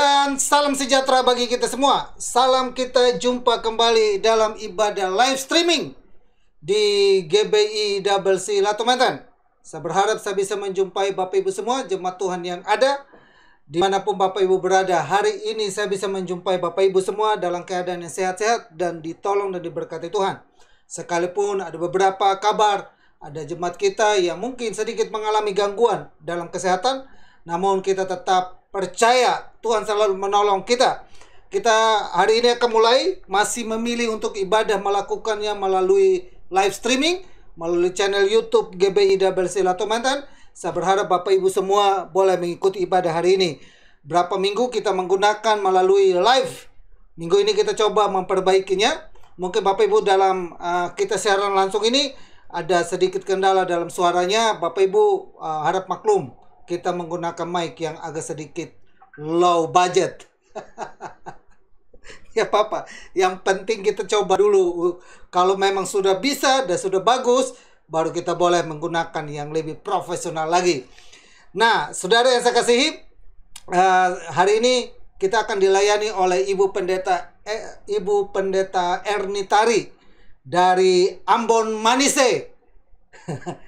Dan salam sejahtera bagi kita semua. Salam kita jumpa kembali dalam ibadah live streaming di GBI Double C Latomentan. Saya berharap saya bisa menjumpai Bapak Ibu semua, jemaat Tuhan yang ada dimanapun Bapak Ibu berada. Hari ini saya bisa menjumpai Bapak Ibu semua dalam keadaan yang sehat-sehat dan ditolong dan diberkati Tuhan. Sekalipun ada beberapa kabar, ada jemaat kita yang mungkin sedikit mengalami gangguan dalam kesehatan, namun kita tetap percaya Tuhan selalu menolong kita. Kita hari ini akan mulai masih memilih untuk ibadah melakukannya melalui live streaming, melalui channel YouTube GBI Double C Latomentan. Saya berharap Bapak Ibu semua boleh mengikuti ibadah hari ini. Berapa minggu kita menggunakan melalui live. Minggu ini kita coba memperbaikinya. Mungkin Bapak Ibu dalam kita siaran langsung ini ada sedikit kendala dalam suaranya. Bapak Ibu harap maklum. Kita menggunakan mic yang agak sedikit low budget. Ya apa-apa. Yang penting kita coba dulu. Kalau memang sudah bisa dan sudah bagus, baru kita boleh menggunakan yang lebih profesional lagi. Nah, saudara yang saya kasihi, hari ini kita akan dilayani oleh Ibu Pendeta Ernitari dari Ambon Manise.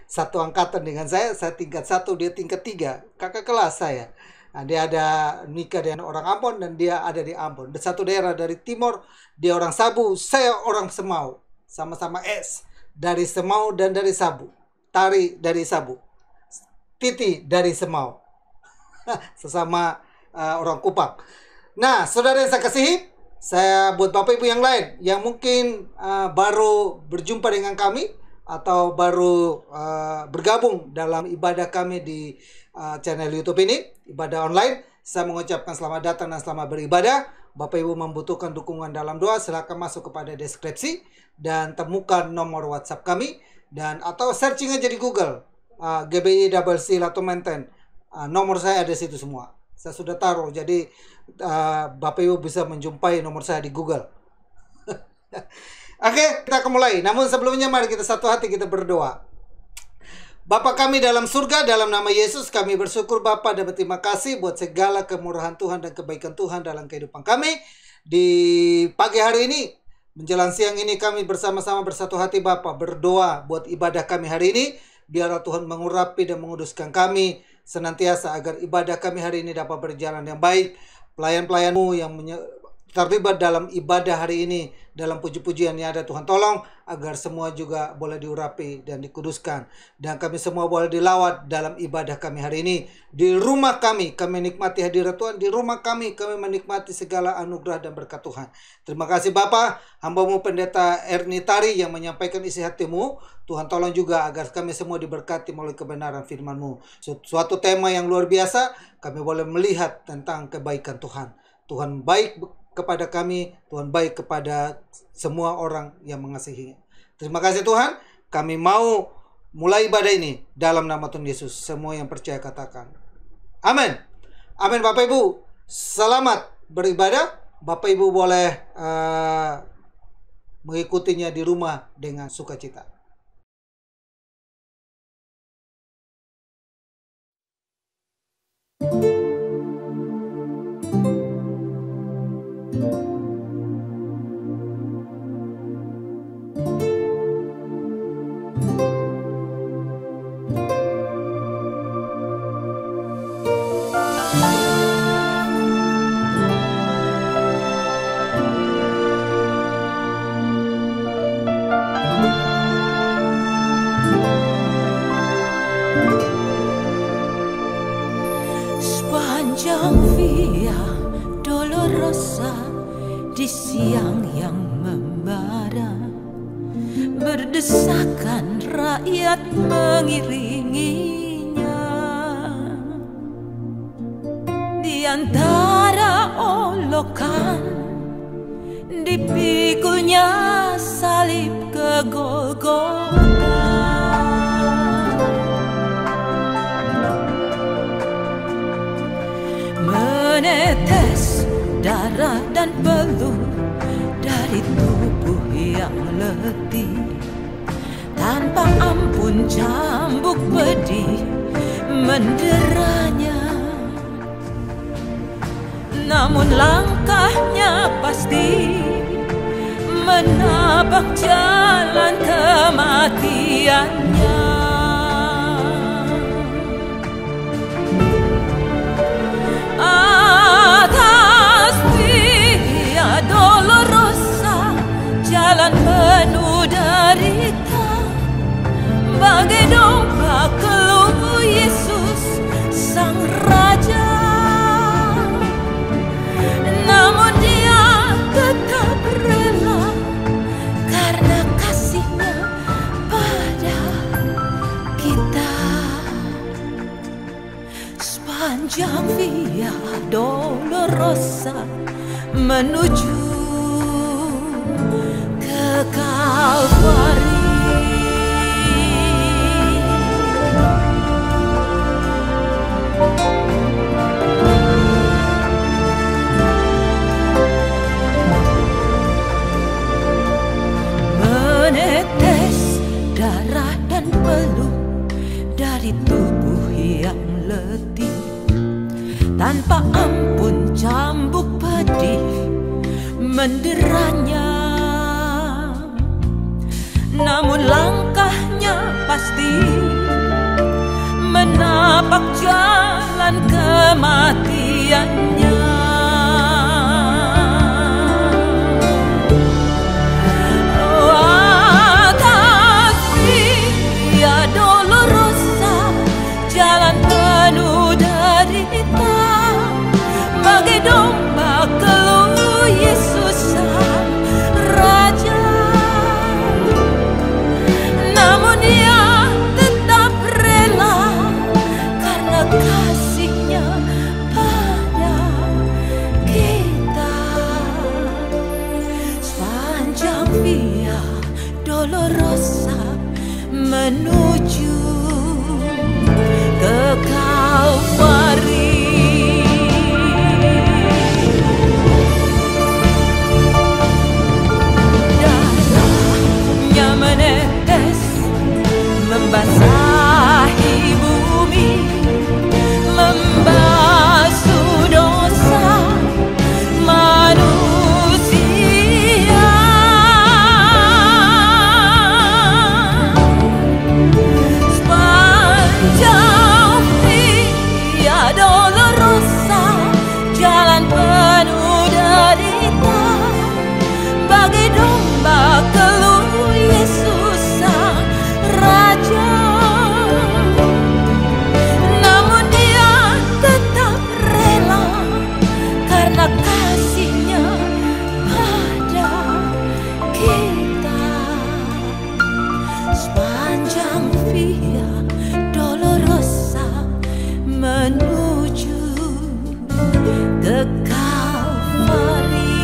Satu angkatan dengan saya tingkat 1, dia tingkat 3, kakak kelas saya. Nah, dia ada nikah dengan orang Ambon dan dia ada di Ambon. Dan satu daerah dari timur, dia orang Sabu, saya orang Semau. Sama-sama S, dari Semau dan dari Sabu. Tari dari Sabu, Titi dari Semau. Sesama orang Kupang. Nah, saudara yang saya kasihi, saya buat Bapak Ibu yang lain yang mungkin baru berjumpa dengan kami atau baru bergabung dalam ibadah kami di channel YouTube ini, ibadah online, saya mengucapkan selamat datang dan selamat beribadah. Bapak Ibu membutuhkan dukungan dalam doa, silakan masuk kepada deskripsi dan temukan nomor WhatsApp kami, dan atau searching aja di Google GBI Double C Latomentan. Nomor saya ada situ semua. Saya sudah taruh, jadi Bapak Ibu bisa menjumpai nomor saya di Google. Oke, kita akan mulai. Namun sebelumnya mari kita satu hati kita berdoa. Bapa kami dalam surga, dalam nama Yesus kami bersyukur Bapa dan berterima kasih buat segala kemurahan Tuhan dan kebaikan Tuhan dalam kehidupan kami. Di pagi hari ini, menjelang siang ini kami bersama-sama bersatu hati Bapa berdoa buat ibadah kami hari ini. Biarlah Tuhan mengurapi dan menguduskan kami senantiasa agar ibadah kami hari ini dapat berjalan yang baik. Pelayan-pelayan-Mu yang terlibat dalam ibadah hari ini, dalam puji-pujian yang ada, Tuhan tolong agar semua juga boleh diurapi dan dikuduskan, dan kami semua boleh dilawat dalam ibadah kami hari ini. Di rumah kami menikmati hadirat Tuhan. Di rumah kami menikmati segala anugerah dan berkat Tuhan. Terima kasih Bapa, hamba-Mu Pendeta Ernitari yang menyampaikan isi hati-Mu. Tuhan tolong juga agar kami semua diberkati melalui kebenaran firman-Mu. Suatu tema yang luar biasa, kami boleh melihat tentang kebaikan Tuhan. Tuhan baik kepada kami, Tuhan baik kepada semua orang yang mengasihinya. Terima kasih Tuhan, kami mau mulai ibadah ini dalam nama Tuhan Yesus. Semua yang percaya katakan amin. Amin. Bapak Ibu, selamat beribadah. Bapak Ibu boleh mengikutinya di rumah dengan sukacita. Sepanjang Via Dolorosa di siang yang membara, berdesakan rakyat mengiringinya. Di antara olokan dipikunya salib ke Golgota. Menetes darah dan peluh dari tubuh yang letih, tanpa ampun cambuk pedih menderanya. namun langkahnya pasti menapak jalan kematiannya. Atas Via Dolorosa, jalan penuh derita, bagai domba keluh Yesus Sang Raja. Namun Dia tetap rela karena kasih-Nya pada kita. Sepanjang Via Dolorosa menuju ke Kalvari, menetes darah dan peluh dari tubuh yang letih, tanpa ampun cambuk pedih menderanya. Namun langkahnya pasti menapak jalan kematiannya. Atas Via Dolorosa, jalan penuh derita, bagai domba keluh Yesus Sang Raja. Namun Dia tetap rela karena kasih-Nya pada kita. Sepanjang Via Dolorosa menuju ke Kalvari. Darahnya menetes membasahi bumi, membasuh dosa manusia. Sepanjang Via Dolorosa, jalan penuh derita, bagai domba keluh Yesus Sang Raja. Namun Dia tetap rela karena kasih-Nya pada kita. Sepanjang Via Dolorosa menuju ke Kalvari.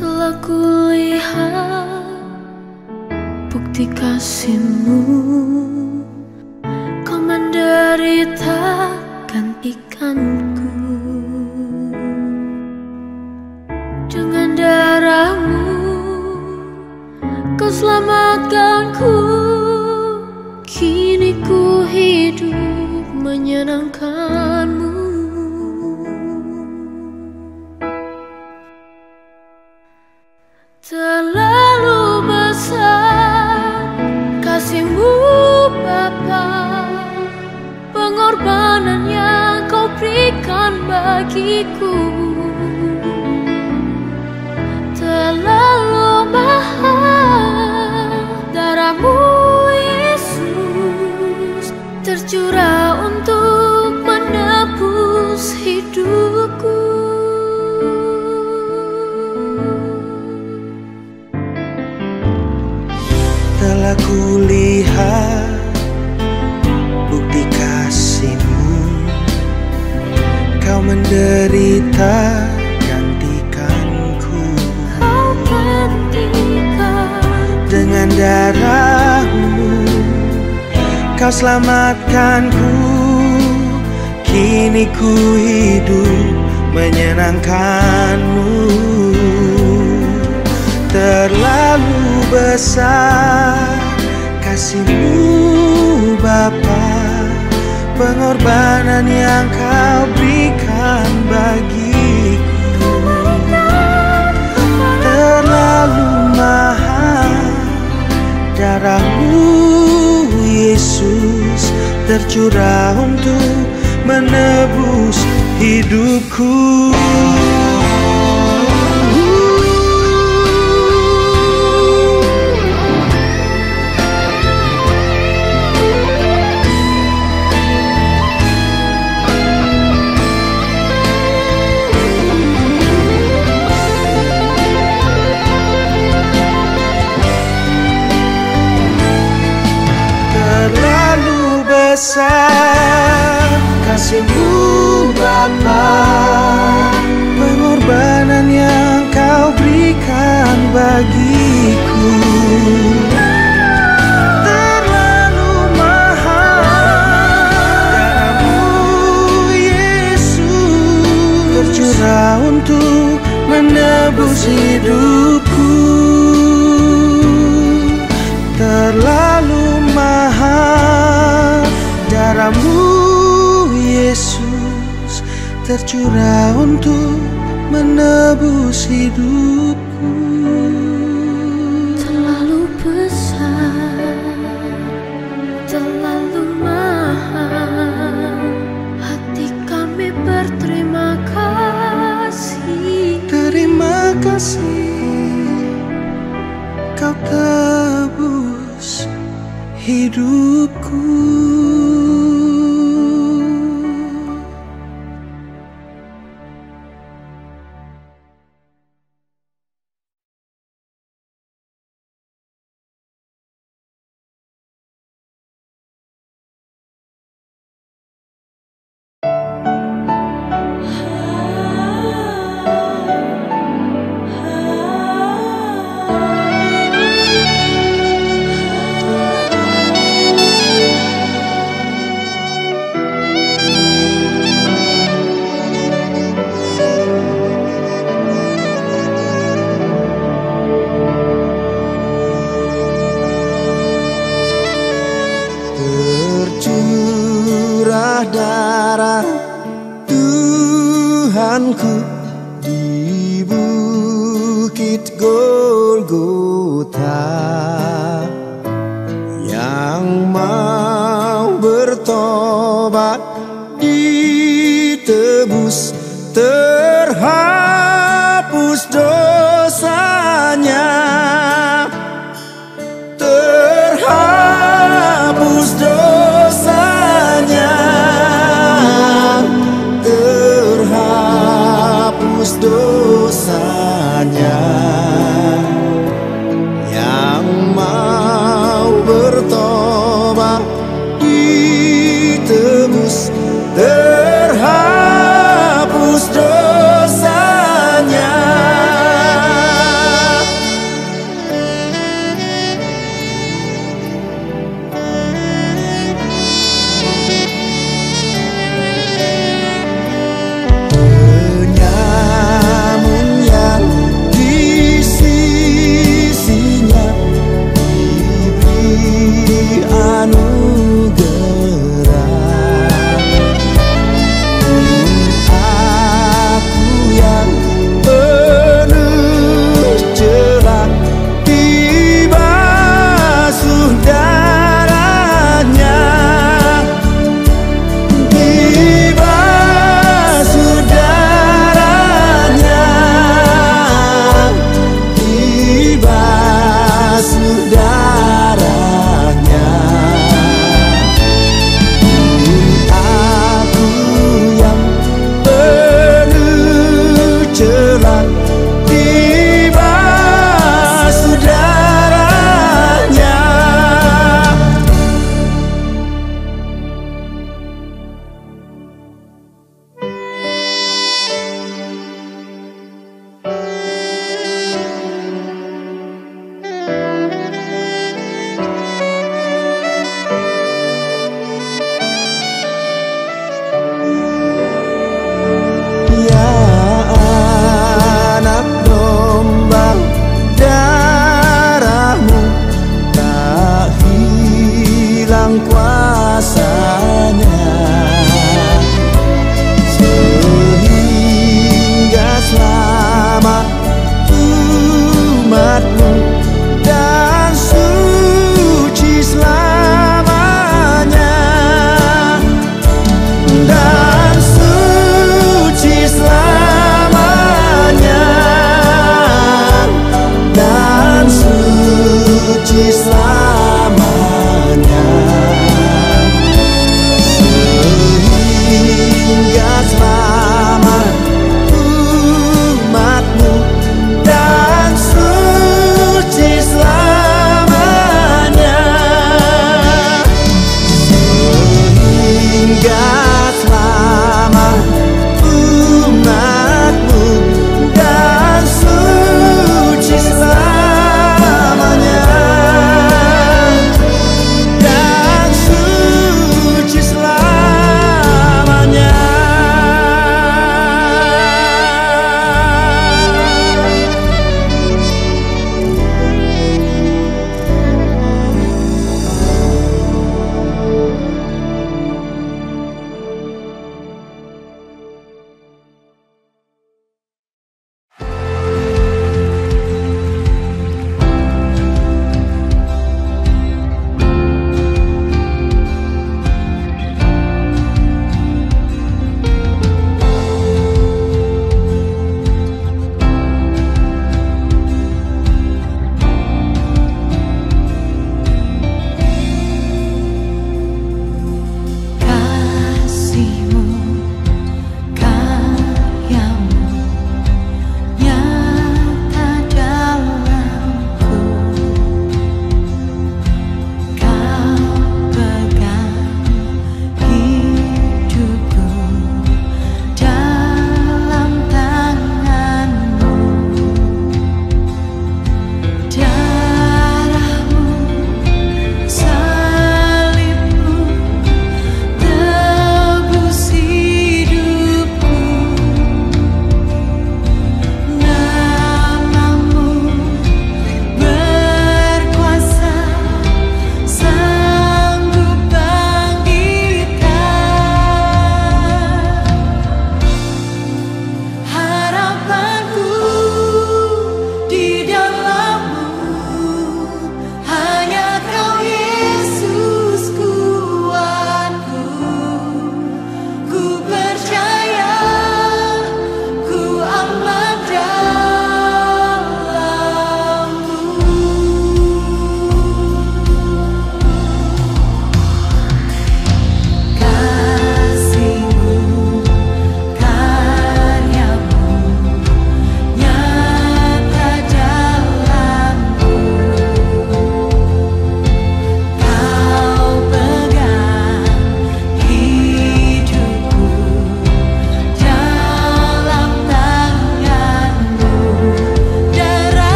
Telah kulihat bukti kasih-Mu, Kau menderita gantikanku. Dengan darah-Mu Kau selamatkanku. Kini ku hidup menyenangkan-Mu. Terlalu besar kasih-Mu Bapa, pengorbanan yang Kau berikan bagiku. Kau selamatkanku, kini ku hidup menyenangkanmu. Terlalu besar kasih-Mu Bapa, pengorbanan yang Kau berikan bagiku. Terlalu mahal darah-Mu Yesus tercurah untuk menebus hidupku. Terlalu besar kasih-Mu Bapa, pengorbanan yang Kau berikan bagiku. Terlalu mahal darah-Mu Yesus tercurah untuk menebus hidupku. Terlalu mahal darah-Mu Yesus tercurah untuk menebus hidupku. Terlalu besar, terlalu mahal, hati kami berterima kasih. Terima kasih Kau tebus hidupku. Tercurah darah Tuhanku di bukit Golgota, yang mau bertobat ditebus, terhapus dosanya. Terhapus dosanya, terhapus dosanya. Yang mau bertobat ditebus, terhapus dosanya. Penyamun yang di sisinya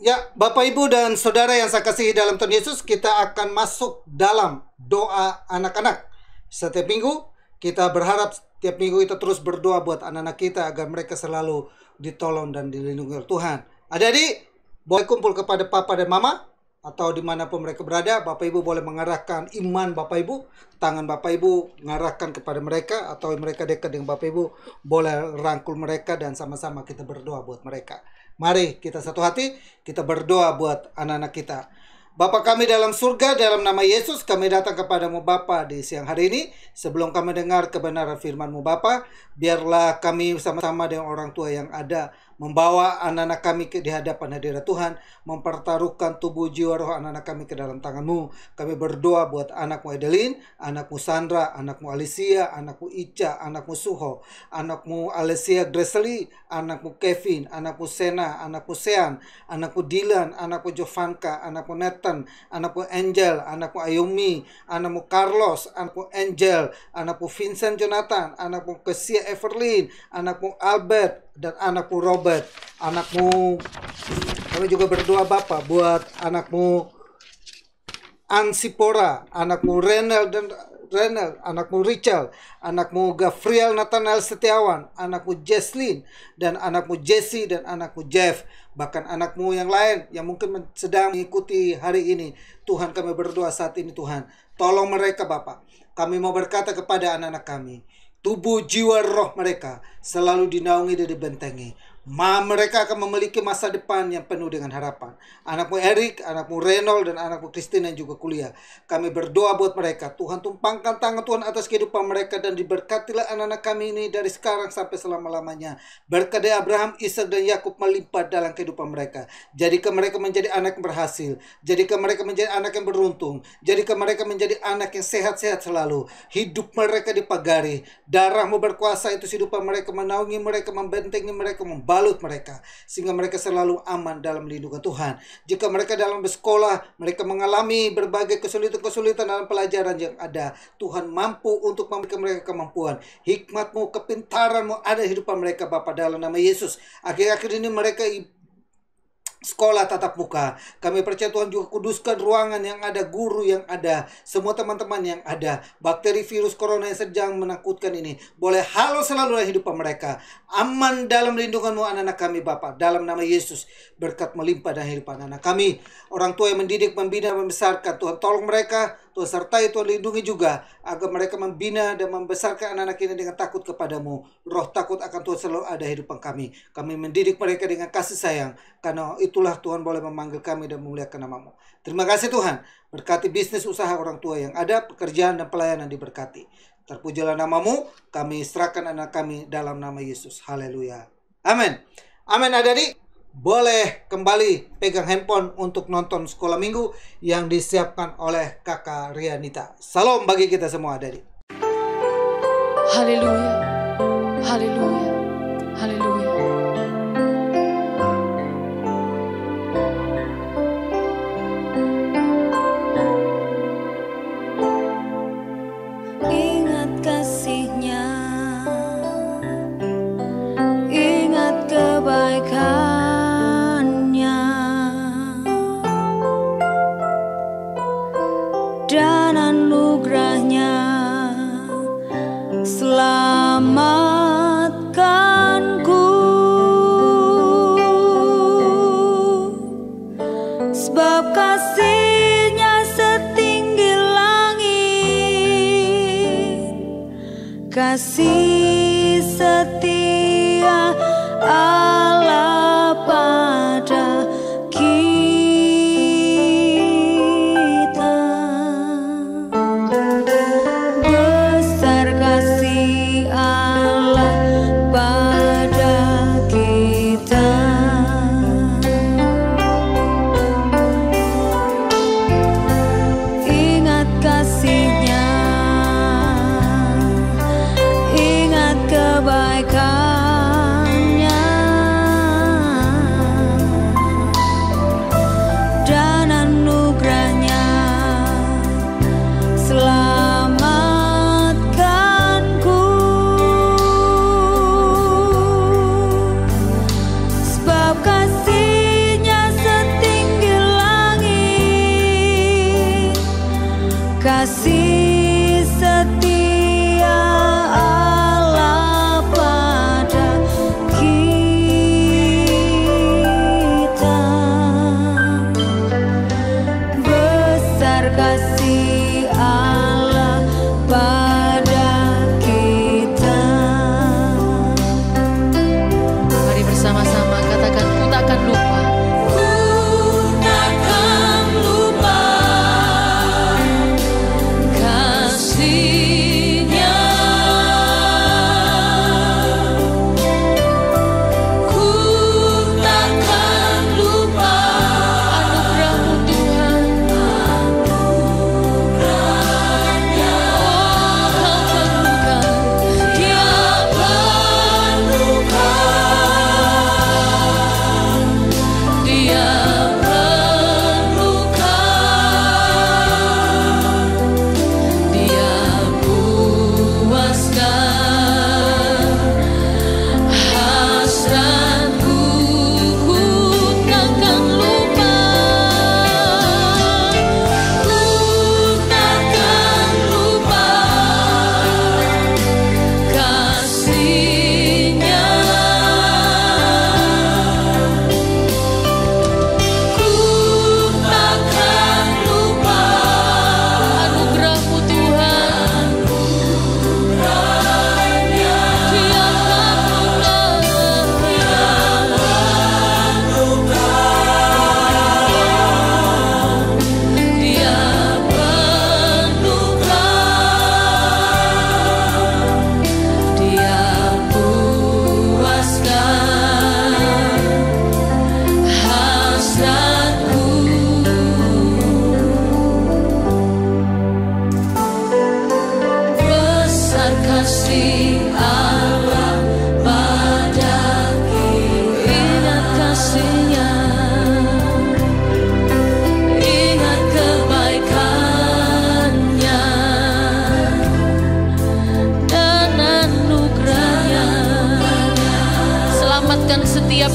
Ya, Bapak Ibu dan Saudara yang saya kasihi dalam Tuhan Yesus, kita akan masuk dalam doa anak-anak. Setiap minggu kita berharap setiap minggu kita terus berdoa buat anak-anak kita agar mereka selalu ditolong dan dilindungi oleh Tuhan. Adik-adik, boleh kumpul kepada Papa dan Mama, atau dimanapun mereka berada. Bapak Ibu boleh mengarahkan iman Bapak Ibu, tangan Bapak Ibu mengarahkan kepada mereka, atau mereka dekat dengan Bapak Ibu boleh rangkul mereka dan sama-sama kita berdoa buat mereka. Mari kita satu hati, kita berdoa buat anak-anak kita. Bapa kami dalam surga, dalam nama Yesus kami datang kepadamu Bapa di siang hari ini. Sebelum kami dengar kebenaran firman-Mu Bapa, biarlah kami bersama-sama dengan orang tua yang ada membawa anak-anak kami di hadapan hadirat Tuhan, mempertaruhkan tubuh jiwa roh anak-anak kami ke dalam tangan-Mu. Kami berdoa buat anakmu Edelin, anakmu Sandra, anakmu Alicia, anakmu Ica, anakmu Suho, anakmu Alicia Gresely, anakmu Kevin, anakmu Sena, anakmu Sean, anakmu Dylan, anakmu Jovanka, anakmu Nathan, anakmu Angel, anakmu Ayumi, anakmu Carlos, anakmu Angel, anakmu Vincent Jonathan, anakmu Kesia Everlyn, anakmu Albert, dan anakmu Robert, anakmu. Kami juga berdoa Bapa buat anakmu Ansipora, anakmu Renel, anakmu Richard, anakmu Gabriel Nathanael Setiawan, anakmu Jesslyn, dan anakmu Jesse, dan anakmu Jeff, bahkan anakmu yang lain yang mungkin sedang mengikuti hari ini. Tuhan, kami berdoa saat ini Tuhan, tolong mereka Bapa. Kami mau berkata kepada anak-anak kami, tubuh jiwa roh mereka selalu dinaungi dan dibentengi. Mereka akan memiliki masa depan yang penuh dengan harapan. Anakmu Eric, anakmu Reynold, dan anakmu Christine yang juga kuliah. Kami berdoa buat mereka. Tuhan, tumpangkan tangan Tuhan atas kehidupan mereka dan diberkatilah anak-anak kami ini dari sekarang sampai selama-lamanya. Berkat dari Abraham, Ishak, dan Yakub melimpah dalam kehidupan mereka. Jadikan mereka menjadi anak yang berhasil. Jadikan mereka menjadi anak yang beruntung. Jadikan mereka menjadi anak yang sehat-sehat selalu. Hidup mereka dipagari. Darah-Mu berkuasa itu kehidupan mereka, menaungi mereka, membentengi mereka, balut mereka, sehingga mereka selalu aman dalam lindungan Tuhan. Jika mereka dalam bersekolah, mereka mengalami berbagai kesulitan-kesulitan dalam pelajaran yang ada, Tuhan mampu untuk memberikan mereka kemampuan. Hikmat-Mu, kepintaran-Mu ada di hidupan mereka Bapa, dalam nama Yesus. Akhir-akhir ini mereka sekolah tatap muka. Kami percaya Tuhan juga kuduskan ruangan yang ada, guru yang ada, semua teman-teman yang ada. Bakteri virus corona yang sedang menakutkan ini boleh halau selalu dalam hidupan mereka. Aman dalam lindungan-Mu anak-anak kami Bapa, dalam nama Yesus. Berkat melimpah dalam hidupan anak kami. Orang tua yang mendidik, membina, membesarkan, Tuhan tolong mereka. Tuhan sertai, Tuhan lindungi juga, agar mereka membina dan membesarkan anak-anak ini dengan takut kepadamu. Roh takut akan Tuhan selalu ada di hidupan kami. Kami mendidik mereka dengan kasih sayang, karena itulah Tuhan boleh memanggil kami dan memuliakan nama-Mu. Terima kasih Tuhan. Berkati bisnis usaha orang tua yang ada, pekerjaan dan pelayanan diberkati. Terpujilah nama-Mu. Kami serahkan anak kami dalam nama Yesus. Haleluya. Amin. Amin. Adik-adik, boleh kembali pegang handphone untuk nonton sekolah minggu yang disiapkan oleh Kakak Rianita. Salam bagi kita semua adik-adik. Haleluya, haleluya, haleluya. Ingat kasih-Nya, ingat kebaikan, dan anugerah-Nya selamatkanku. Sebab kasih-Nya setinggi langit, kasih setia Allah pada kita. Besar kasih Allah pada kita. Ingat kasih-Nya, ingat kebaikan,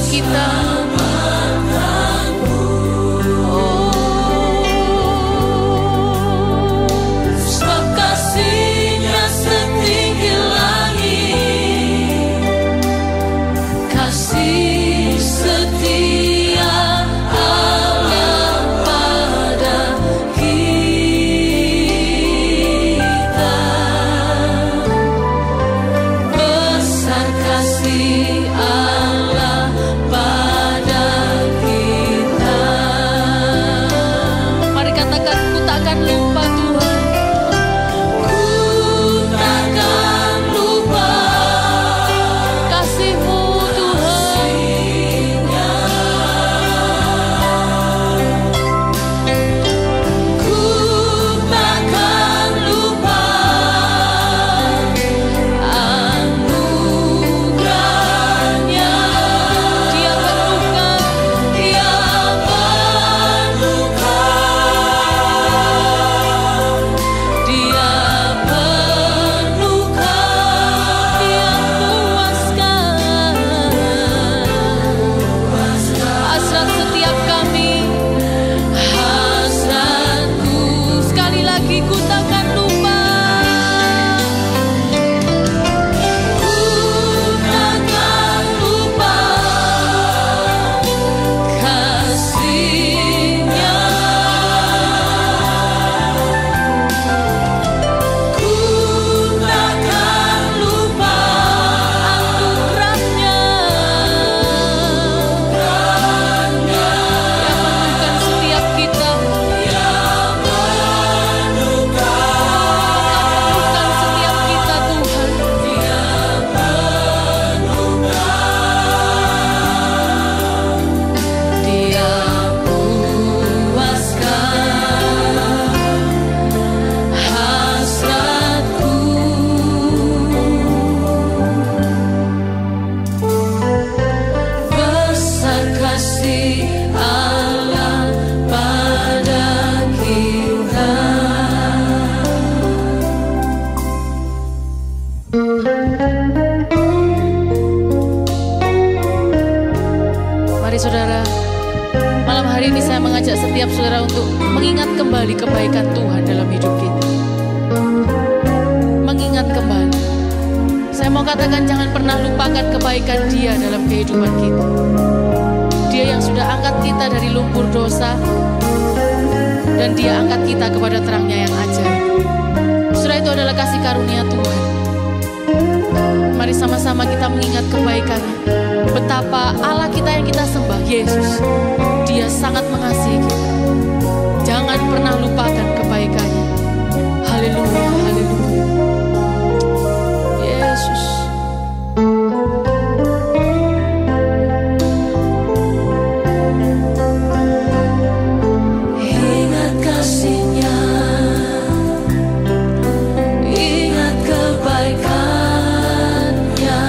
kita. Sebab kasih-Nya setinggi langit, kasih setia Allah pada kita. Besar kasih Allah pada kita. Mari katakan, ku takkan lupa Tuhan. Ku takkan lupa kasih-Mu Tuhan. Ku takkan lupa anugerah-Nya. Dia penuhkan, Dia penuhkan, Dia penuhkan, Dia puaskan hasrat setiap kami, hasratku. Sekali lagi, ku takkan lupa. Ku takkan lupa kasih-Nya. Ku takkan lupa anugerah-Nya. Yang menemukan setiap kita, yang menemukan setiap kita Tuhan. Dia puaskan hasratku. Besar kasih Allah pada kita. Mari saudara, malam hari ini saya mengajak setiap saudara untuk mengingat kembali kebaikan Tuhan dalam hidup kita. Mengingat kembali. Saya mau katakan, jangan pernah lupakan kebaikan Dia dalam kehidupan kita. Dia yang sudah angkat kita dari lumpur dosa, dan Dia angkat kita kepada terang-Nya yang ajaib. Saudara, itu adalah kasih karunia Tuhan. Mari sama-sama kita mengingat kebaikan-Nya. Betapa Allah kita yang kita sembah, Yesus, Dia sangat mengasihi kita. Jangan pernah lupakan kebaikan-Nya. Haleluya, haleluya. Yesus. Ingat kasih-Nya, ingat kebaikan-Nya,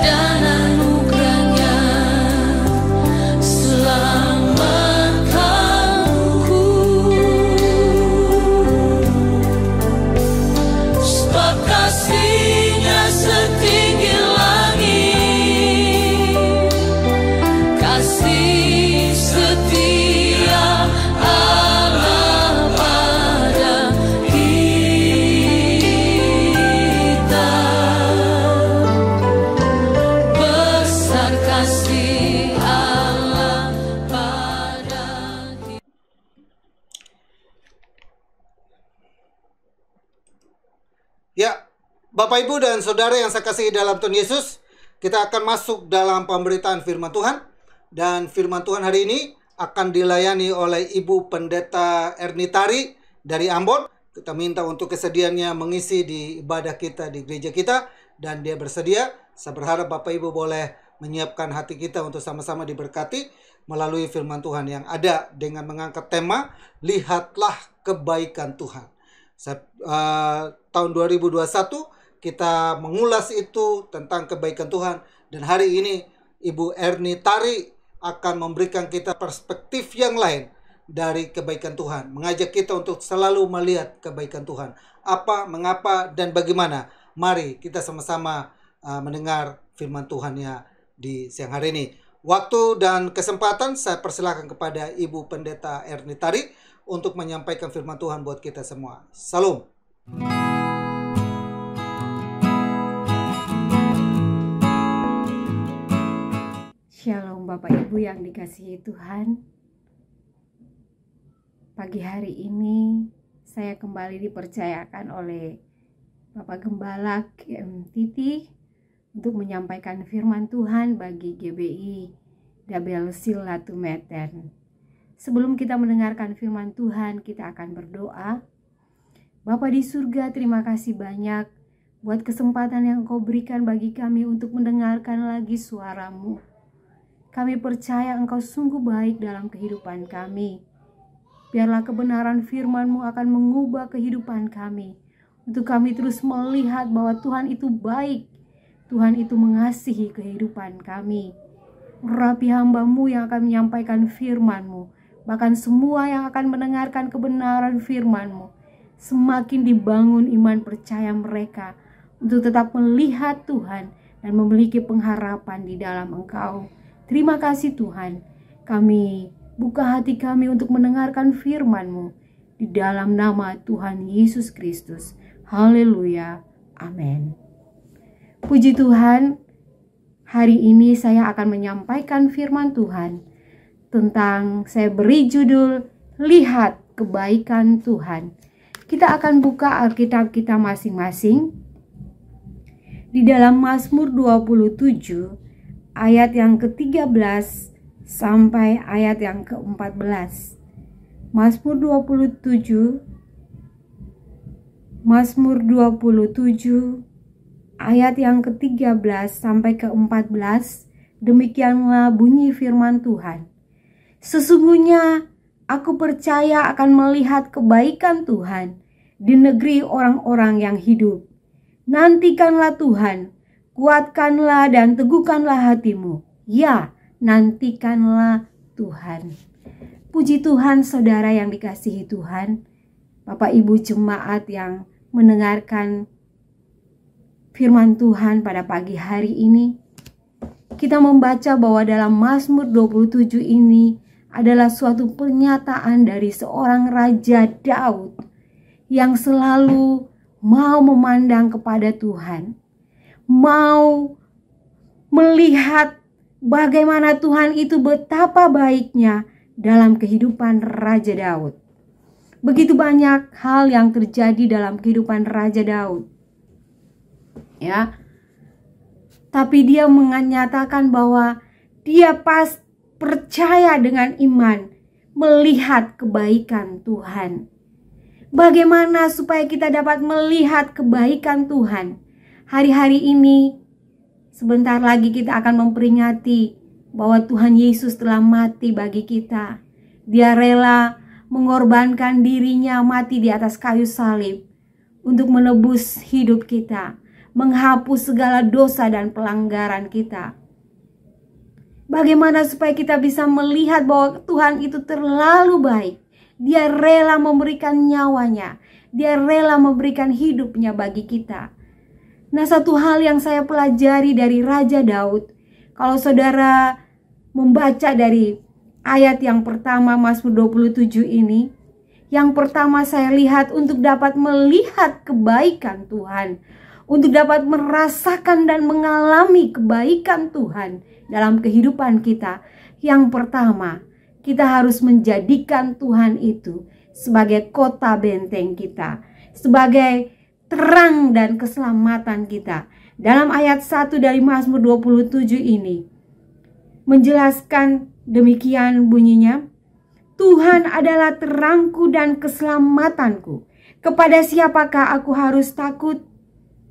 dan anugerah-Nya selamatkanku. Sebab kasih-Nya setinggi langit, kasih setia Allah pada kita. Besar kasih Allah pada kita. Ya, Bapak Ibu dan Saudara yang saya kasihi dalam Tuhan Yesus, kita akan masuk dalam pemberitaan firman Tuhan. Dan firman Tuhan hari ini akan dilayani oleh Ibu Pendeta Ernitari dari Ambon. Kita minta untuk kesediaannya mengisi di ibadah kita di gereja kita, dan dia bersedia. Saya berharap Bapak Ibu boleh menyiapkan hati kita untuk sama-sama diberkati melalui firman Tuhan yang ada dengan mengangkat tema Lihatlah Kebaikan Tuhan. Tahun 2021 kita mengulas itu tentang kebaikan Tuhan, dan hari ini Ibu Ernitari akan memberikan kita perspektif yang lain dari kebaikan Tuhan, mengajak kita untuk selalu melihat kebaikan Tuhan. Apa, mengapa, dan bagaimana. Mari kita sama-sama mendengar firman Tuhannya di siang hari ini. Waktu dan kesempatan saya persilahkan kepada Ibu Pendeta Erni Tari untuk menyampaikan firman Tuhan buat kita semua. Salam. Shalom Bapak Ibu yang dikasihi Tuhan. Pagi hari ini saya kembali dipercayakan oleh Bapak Gembala KM Titi untuk menyampaikan firman Tuhan bagi GBI Dabel Silatu Meten. Sebelum kita mendengarkan firman Tuhan, kita akan berdoa. Bapa di surga, terima kasih banyak buat kesempatan yang Engkau berikan bagi kami untuk mendengarkan lagi suara-Mu. Kami percaya Engkau sungguh baik dalam kehidupan kami. Biarlah kebenaran firman-Mu akan mengubah kehidupan kami, untuk kami terus melihat bahwa Tuhan itu baik, Tuhan itu mengasihi kehidupan kami. Rapi hamba-Mu yang akan menyampaikan firman-Mu, bahkan semua yang akan mendengarkan kebenaran firman-Mu, semakin dibangun iman percaya mereka untuk tetap melihat Tuhan dan memiliki pengharapan di dalam Engkau. Terima kasih Tuhan, kami buka hati kami untuk mendengarkan firman-Mu di dalam nama Tuhan Yesus Kristus. Haleluya, amin. Puji Tuhan, hari ini saya akan menyampaikan firman Tuhan tentang, saya beri judul, Lihat Kebaikan Tuhan. Kita akan buka Alkitab kita masing-masing di dalam Mazmur 27 ayat yang ke-13 sampai ayat yang ke-14. Mazmur 27 ayat yang ke-13 sampai ke-14. Demikianlah bunyi firman Tuhan. Sesungguhnya aku percaya akan melihat kebaikan Tuhan di negeri orang-orang yang hidup. Nantikanlah Tuhan, kuatkanlah dan teguhkanlah hatimu. Ya, nantikanlah Tuhan. Puji Tuhan, saudara yang dikasihi Tuhan, Bapak Ibu jemaat yang mendengarkan firman Tuhan pada pagi hari ini. Kita membaca bahwa dalam Mazmur 27 ini adalah suatu pernyataan dari seorang Raja Daud yang selalu mau memandang kepada Tuhan, mau melihat bagaimana Tuhan itu betapa baiknya dalam kehidupan Raja Daud. Begitu banyak hal yang terjadi dalam kehidupan Raja Daud. Ya. Tapi dia menyatakan bahwa dia percaya dengan iman melihat kebaikan Tuhan. Bagaimana supaya kita dapat melihat kebaikan Tuhan? Hari-hari ini, sebentar lagi kita akan memperingati bahwa Tuhan Yesus telah mati bagi kita. Dia rela mengorbankan dirinya mati di atas kayu salib untuk menebus hidup kita, menghapus segala dosa dan pelanggaran kita. Bagaimana supaya kita bisa melihat bahwa Tuhan itu terlalu baik. Dia rela memberikan nyawanya, dia rela memberikan hidupnya bagi kita. Nah, satu hal yang saya pelajari dari Raja Daud, kalau saudara membaca dari ayat yang pertama Mazmur 27 ini, yang pertama saya lihat untuk dapat melihat kebaikan Tuhan, untuk dapat merasakan dan mengalami kebaikan Tuhan dalam kehidupan kita. Yang pertama, kita harus menjadikan Tuhan itu sebagai kota benteng kita, sebagai terang dan keselamatan kita. Dalam ayat 1 dari Mazmur 27 ini menjelaskan demikian bunyinya, Tuhan adalah terangku dan keselamatanku. Kepada siapakah aku harus takut?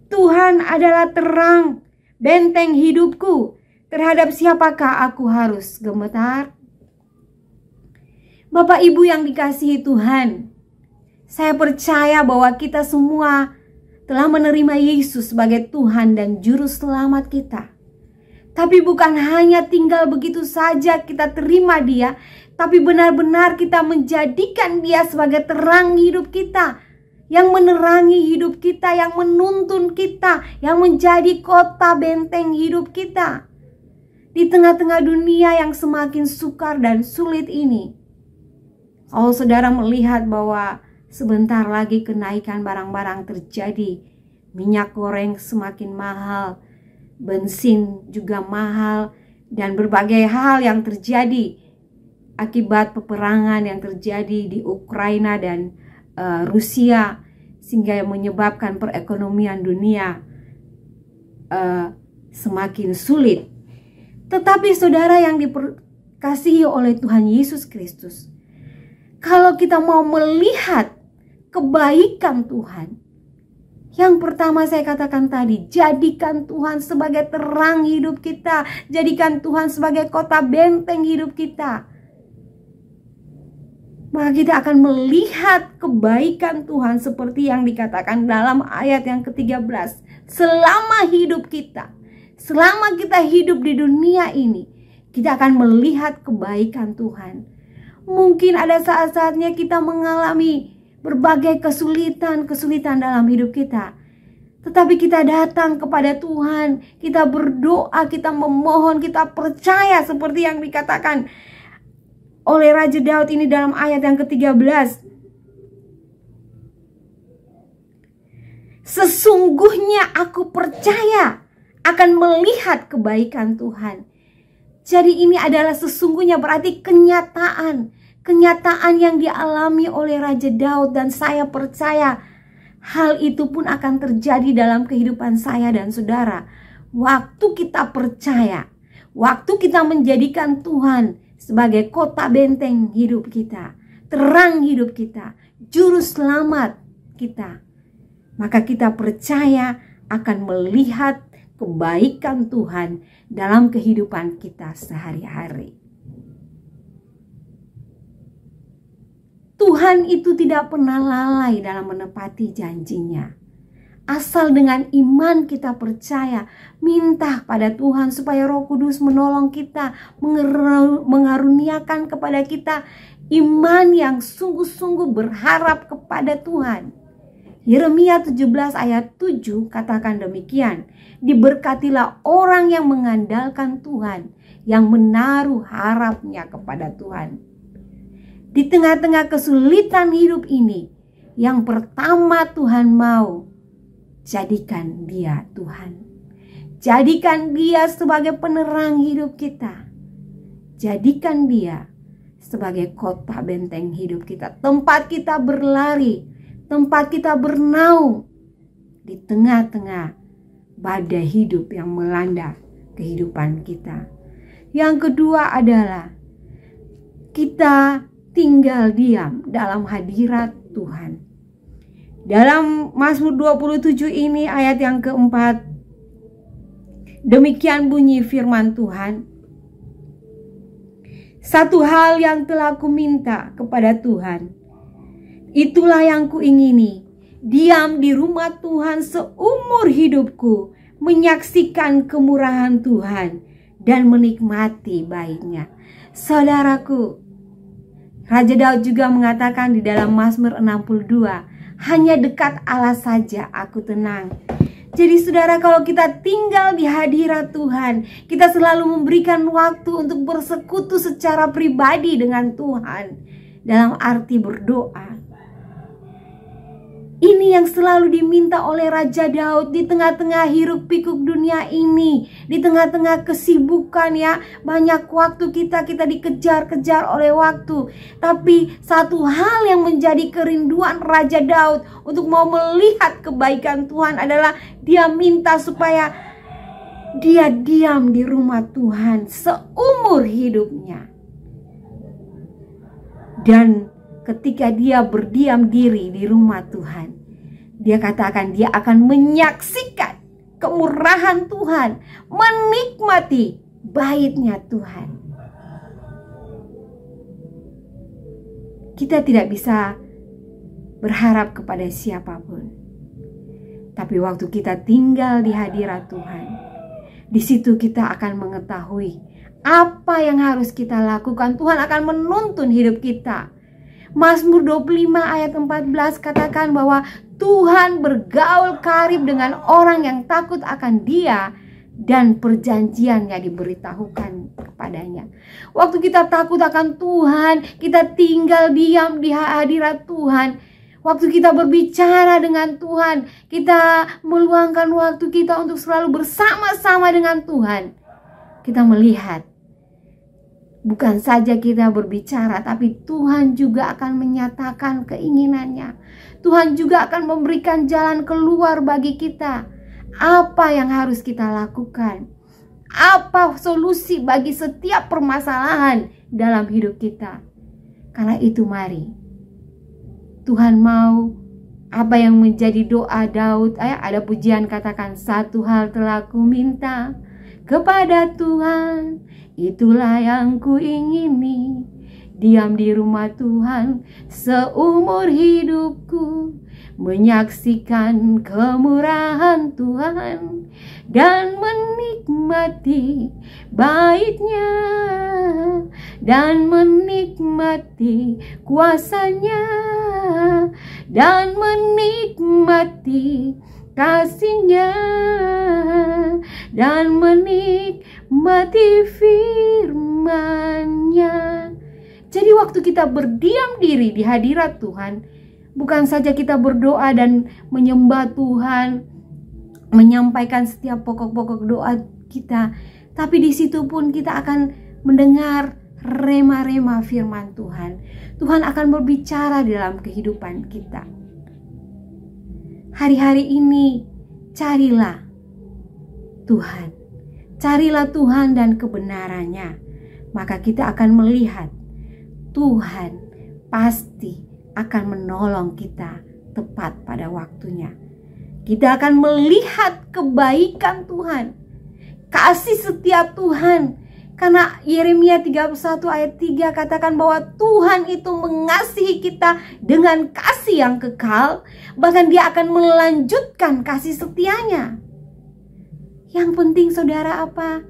Tuhan adalah terang, benteng hidupku. Terhadap siapakah aku harus gemetar? Bapak Ibu yang dikasihi Tuhan, saya percaya bahwa kita semua telah menerima Yesus sebagai Tuhan dan Juru Selamat kita. Tapi bukan hanya tinggal begitu saja kita terima Dia, tapi benar-benar kita menjadikan Dia sebagai terang hidup kita, yang menerangi hidup kita, yang menuntun kita, yang menjadi kota benteng hidup kita. Di tengah-tengah dunia yang semakin sukar dan sulit ini, kalau saudara melihat bahwa sebentar lagi kenaikan barang-barang terjadi, minyak goreng semakin mahal, bensin juga mahal, dan berbagai hal yang terjadi akibat peperangan yang terjadi di Ukraina dan Rusia, sehingga menyebabkan perekonomian dunia semakin sulit. Tetapi saudara yang diberkasihi oleh Tuhan Yesus Kristus, kalau kita mau melihat kebaikan Tuhan, yang pertama saya katakan tadi, jadikan Tuhan sebagai terang hidup kita, jadikan Tuhan sebagai kota benteng hidup kita. Maka kita akan melihat kebaikan Tuhan seperti yang dikatakan dalam ayat yang ke-13. Selama hidup kita, selama kita hidup di dunia ini, kita akan melihat kebaikan Tuhan. Mungkin ada saat-saatnya kita mengalami berbagai kesulitan dalam hidup kita. Tetapi kita datang kepada Tuhan, kita berdoa, kita memohon, kita percaya seperti yang dikatakan oleh Raja Daud ini dalam ayat yang ke-13. Sesungguhnya aku percaya akan melihat kebaikan Tuhan. Jadi ini adalah sesungguhnya, berarti kenyataan yang dialami oleh Raja Daud, dan saya percaya hal itu pun akan terjadi dalam kehidupan saya dan saudara. Waktu kita percaya, waktu kita menjadikan Tuhan sebagai kota benteng hidup kita, terang hidup kita, juru selamat kita, maka kita percaya akan melihat kebaikan Tuhan dalam kehidupan kita sehari-hari. Tuhan itu tidak pernah lalai dalam menepati janjinya. Asal dengan iman kita percaya, minta pada Tuhan supaya Roh Kudus menolong kita, mengaruniakan kepada kita iman yang sungguh-sungguh berharap kepada Tuhan. Yeremia 17 ayat 7 katakan demikian, diberkatilah orang yang mengandalkan Tuhan, yang menaruh harapnya kepada Tuhan. Di tengah-tengah kesulitan hidup ini, yang pertama Tuhan mau, jadikan Dia Tuhan. Jadikan Dia sebagai penerang hidup kita. Jadikan Dia sebagai kota benteng hidup kita. Tempat kita berlari, tempat kita bernaung di tengah-tengah badai hidup yang melanda kehidupan kita. Yang kedua adalah kita tinggal diam dalam hadirat Tuhan. Dalam Mazmur 27 ini ayat yang keempat, demikian bunyi firman Tuhan. Satu hal yang telah kuminta kepada Tuhan, itulah yang kuingini, diam di rumah Tuhan seumur hidupku, menyaksikan kemurahan Tuhan dan menikmati baiknya. Saudaraku, Raja Daud juga mengatakan di dalam Mazmur 62, hanya dekat Allah saja aku tenang. Jadi saudara, kalau kita tinggal di hadirat Tuhan, kita selalu memberikan waktu untuk bersekutu secara pribadi dengan Tuhan, dalam arti berdoa. Ini yang selalu diminta oleh Raja Daud di tengah-tengah hiruk pikuk dunia ini, di tengah-tengah kesibukan ya, banyak waktu kita dikejar-kejar oleh waktu. Tapi satu hal yang menjadi kerinduan Raja Daud untuk mau melihat kebaikan Tuhan adalah dia minta supaya dia diam di rumah Tuhan seumur hidupnya. Dan ketika dia berdiam diri di rumah Tuhan, dia katakan dia akan menyaksikan kemurahan Tuhan, menikmati baiknya Tuhan. Kita tidak bisa berharap kepada siapapun, tapi waktu kita tinggal di hadirat Tuhan, di situ kita akan mengetahui apa yang harus kita lakukan. Tuhan akan menuntun hidup kita. Mazmur 25 ayat 14 katakan bahwa Tuhan bergaul karib dengan orang yang takut akan Dia dan perjanjiannya diberitahukan kepadanya. Waktu kita takut akan Tuhan, kita tinggal diam di hadirat Tuhan. Waktu kita berbicara dengan Tuhan, kita meluangkan waktu kita untuk selalu bersama-sama dengan Tuhan. Kita melihat bukan saja kita berbicara, tapi Tuhan juga akan menyatakan keinginannya. Tuhan juga akan memberikan jalan keluar bagi kita. Apa yang harus kita lakukan? Apa solusi bagi setiap permasalahan dalam hidup kita? Karena itu mari Tuhan mau apa yang menjadi doa Daud. Ada pujian katakan, satu hal telah ku minta kepada Tuhan, itulah yang ku ingini, diam di rumah Tuhan seumur hidupku, menyaksikan kemurahan Tuhan dan menikmati baitnya dan menikmati kuasanya dan menikmati kasihnya dan menikmati firman-Nya. Jadi waktu kita berdiam diri di hadirat Tuhan, bukan saja kita berdoa dan menyembah Tuhan, menyampaikan setiap pokok-pokok doa kita, tapi di situ pun kita akan mendengar rema-rema firman Tuhan. Tuhan akan berbicara di dalam kehidupan kita. Hari-hari ini carilah Tuhan. Carilah Tuhan dan kebenarannya. Maka kita akan melihat Tuhan pasti akan menolong kita tepat pada waktunya. Kita akan melihat kebaikan Tuhan, kasih setia Tuhan. Karena Yeremia 31 ayat 3 katakan bahwa Tuhan itu mengasihi kita dengan kasih yang kekal. Bahkan Dia akan melanjutkan kasih setianya. Yang penting saudara apa?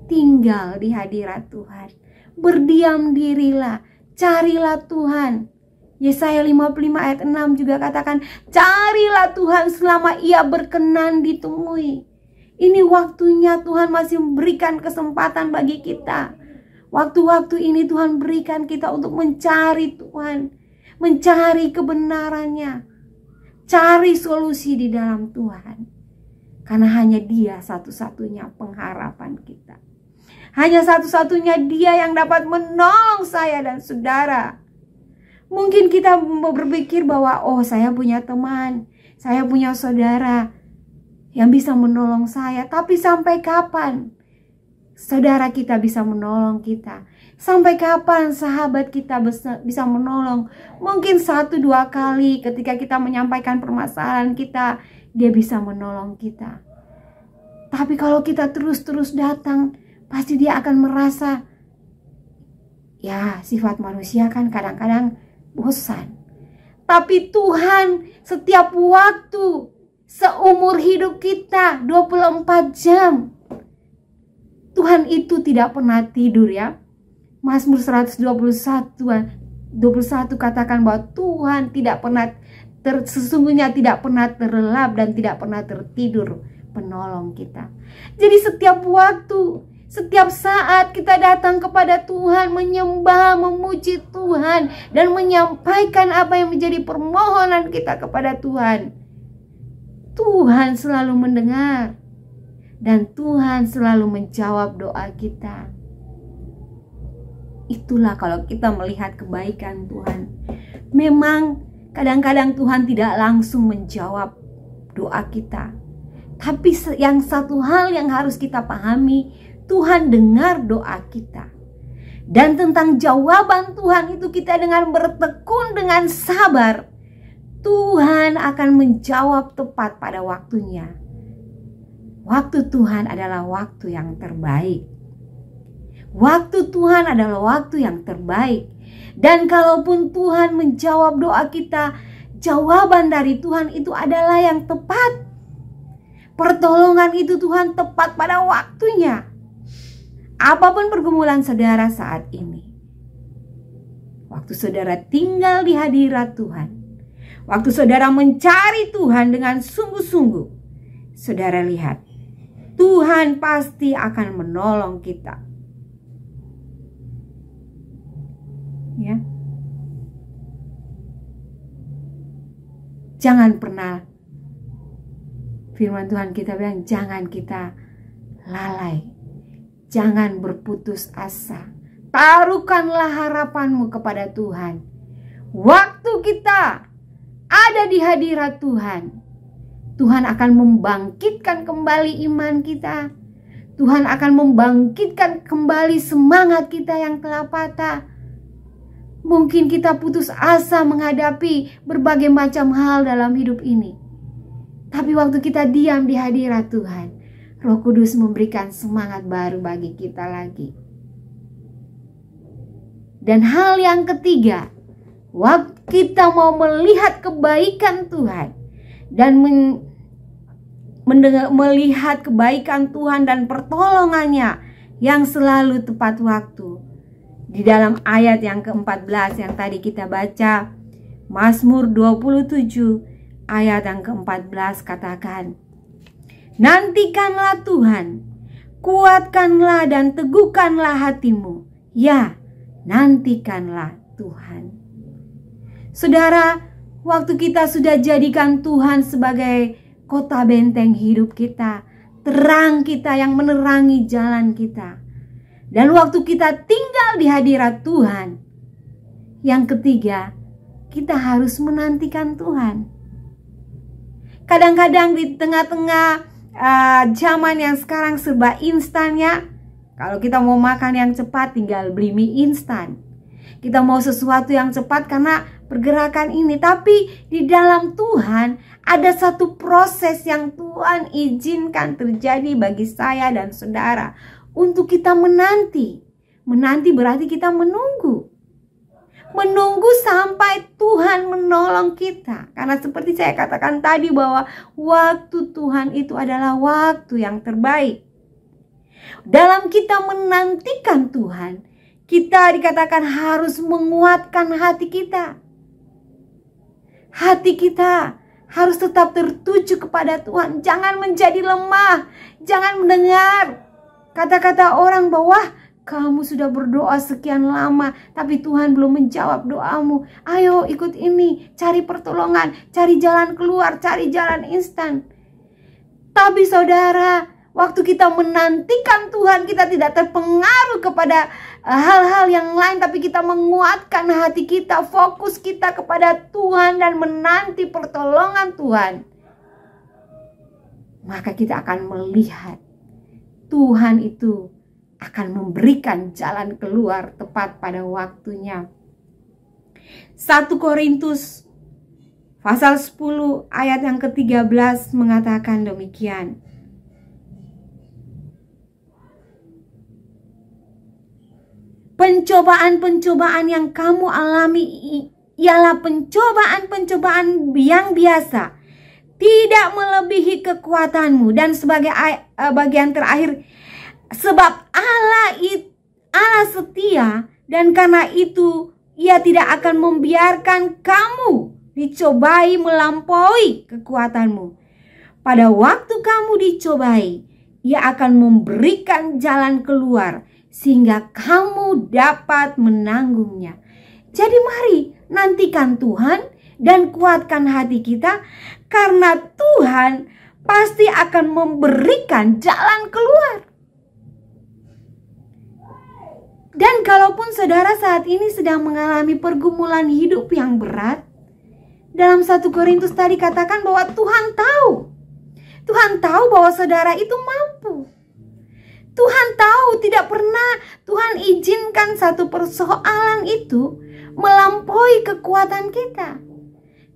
Tinggal di hadirat Tuhan. Berdiam dirilah, carilah Tuhan. Yesaya 55 ayat 6 juga katakan, carilah Tuhan selama Ia berkenan ditemui. Ini waktunya Tuhan masih memberikan kesempatan bagi kita. Waktu-waktu ini Tuhan berikan kita untuk mencari Tuhan, mencari kebenarannya, cari solusi di dalam Tuhan. Karena hanya Dia satu-satunya pengharapan kita. Hanya satu-satunya Dia yang dapat menolong saya dan saudara. Mungkin kita berpikir bahwa saya punya teman, saya punya saudara yang bisa menolong saya. Tapi sampai kapan saudara kita bisa menolong kita? Sampai kapan sahabat kita bisa menolong? Mungkin 1-2 kali ketika kita menyampaikan permasalahan kita, dia bisa menolong kita. Tapi kalau kita terus-terus datang, pasti dia akan merasa, ya sifat manusia kan kadang-kadang bosan. Tapi Tuhan setiap waktu, seumur hidup kita 24 jam. Tuhan itu tidak pernah tidur ya. Mazmur 121 katakan bahwa Tuhan tidak pernah sesungguhnya tidak pernah terlelap dan tidak pernah tertidur penolong kita. Jadi setiap waktu, setiap saat kita datang kepada Tuhan, menyembah, memuji Tuhan dan menyampaikan apa yang menjadi permohonan kita kepada Tuhan. Tuhan selalu mendengar dan Tuhan selalu menjawab doa kita. Itulah kalau kita melihat kebaikan Tuhan. Memang kadang-kadang Tuhan tidak langsung menjawab doa kita. Tapi yang satu hal yang harus kita pahami, Tuhan dengar doa kita. Dan tentang jawaban Tuhan itu kita dengan bertekun dengan sabar, Tuhan akan menjawab tepat pada waktunya. Waktu Tuhan adalah waktu yang terbaik. Waktu Tuhan adalah waktu yang terbaik. Dan kalaupun Tuhan menjawab doa kita, jawaban dari Tuhan itu adalah yang tepat. Pertolongan itu Tuhan tepat pada waktunya. Apapun pergumulan saudara saat ini, Waktu saudara tinggal di hadirat Tuhan, waktu saudara mencari Tuhan dengan sungguh-sungguh, saudara lihat, Tuhan pasti akan menolong kita. Ya. Jangan pernah, firman Tuhan kita bilang, jangan kita lalai, jangan berputus asa. Taruhkanlah harapanmu kepada Tuhan. Waktu kita ada di hadirat Tuhan, Tuhan akan membangkitkan kembali iman kita. Tuhan akan membangkitkan kembali semangat kita yang telah patah. Mungkin kita putus asa menghadapi berbagai macam hal dalam hidup ini. Tapi waktu kita diam di hadirat Tuhan, Roh Kudus memberikan semangat baru bagi kita lagi. Dan hal yang ketiga, waktu kita mau melihat kebaikan Tuhan dan melihat kebaikan Tuhan dan pertolongannya yang selalu tepat waktu. Di dalam ayat yang ke-14 yang tadi kita baca, Mazmur 27 ayat yang ke-14 katakan, nantikanlah Tuhan, kuatkanlah dan teguhkanlah hatimu. Ya, nantikanlah Tuhan. Saudara, waktu kita sudah jadikan Tuhan sebagai kota benteng hidup kita, terang kita yang menerangi jalan kita, dan waktu kita tinggal di hadirat Tuhan, yang ketiga, kita harus menantikan Tuhan. Kadang-kadang di tengah-tengah zaman yang sekarang serba instan ya, kalau kita mau makan yang cepat tinggal beli mie instan. Kita mau sesuatu yang cepat karena pergerakan ini. Tapi di dalam Tuhan ada satu proses yang Tuhan izinkan terjadi bagi saya dan saudara. Untuk kita menanti. Menanti berarti kita menunggu. Menunggu sampai Tuhan menolong kita. Karena seperti saya katakan tadi bahwa waktu Tuhan itu adalah waktu yang terbaik. Dalam kita menantikan Tuhan, kita dikatakan harus menguatkan hati kita. Hati kita harus tetap tertuju kepada Tuhan. Jangan menjadi lemah. Jangan mendengar kata-kata orang bahwa kamu sudah berdoa sekian lama tapi Tuhan belum menjawab doamu. Ayo ikut ini, cari pertolongan, cari jalan keluar, cari jalan instan. Tapi saudara, waktu kita menantikan Tuhan, kita tidak terpengaruh kepada hal-hal yang lain, tapi kita menguatkan hati kita, fokus kita kepada Tuhan dan menanti pertolongan Tuhan. Maka kita akan melihat Tuhan itu akan memberikan jalan keluar tepat pada waktunya. 1 Korintus pasal 10 ayat yang ke-13 mengatakan demikian. Pencobaan-pencobaan yang kamu alami ialah pencobaan-pencobaan yang biasa, tidak melebihi kekuatanmu. Dan sebagai bagian terakhir, sebab Allah setia, dan karena itu Ia tidak akan membiarkan kamu dicobai melampaui kekuatanmu. Pada waktu kamu dicobai, Ia akan memberikan jalan keluar sehingga kamu dapat menanggungnya. Jadi mari nantikan Tuhan dan kuatkan hati kita, karena Tuhan pasti akan memberikan jalan keluar. Dan kalaupun saudara saat ini sedang mengalami pergumulan hidup yang berat, dalam 1 Korintus tadi katakan bahwa Tuhan tahu. Tuhan tahu bahwa saudara itu mampu. Tuhan tahu, tidak pernah Tuhan izinkan satu persoalan itu melampaui kekuatan kita.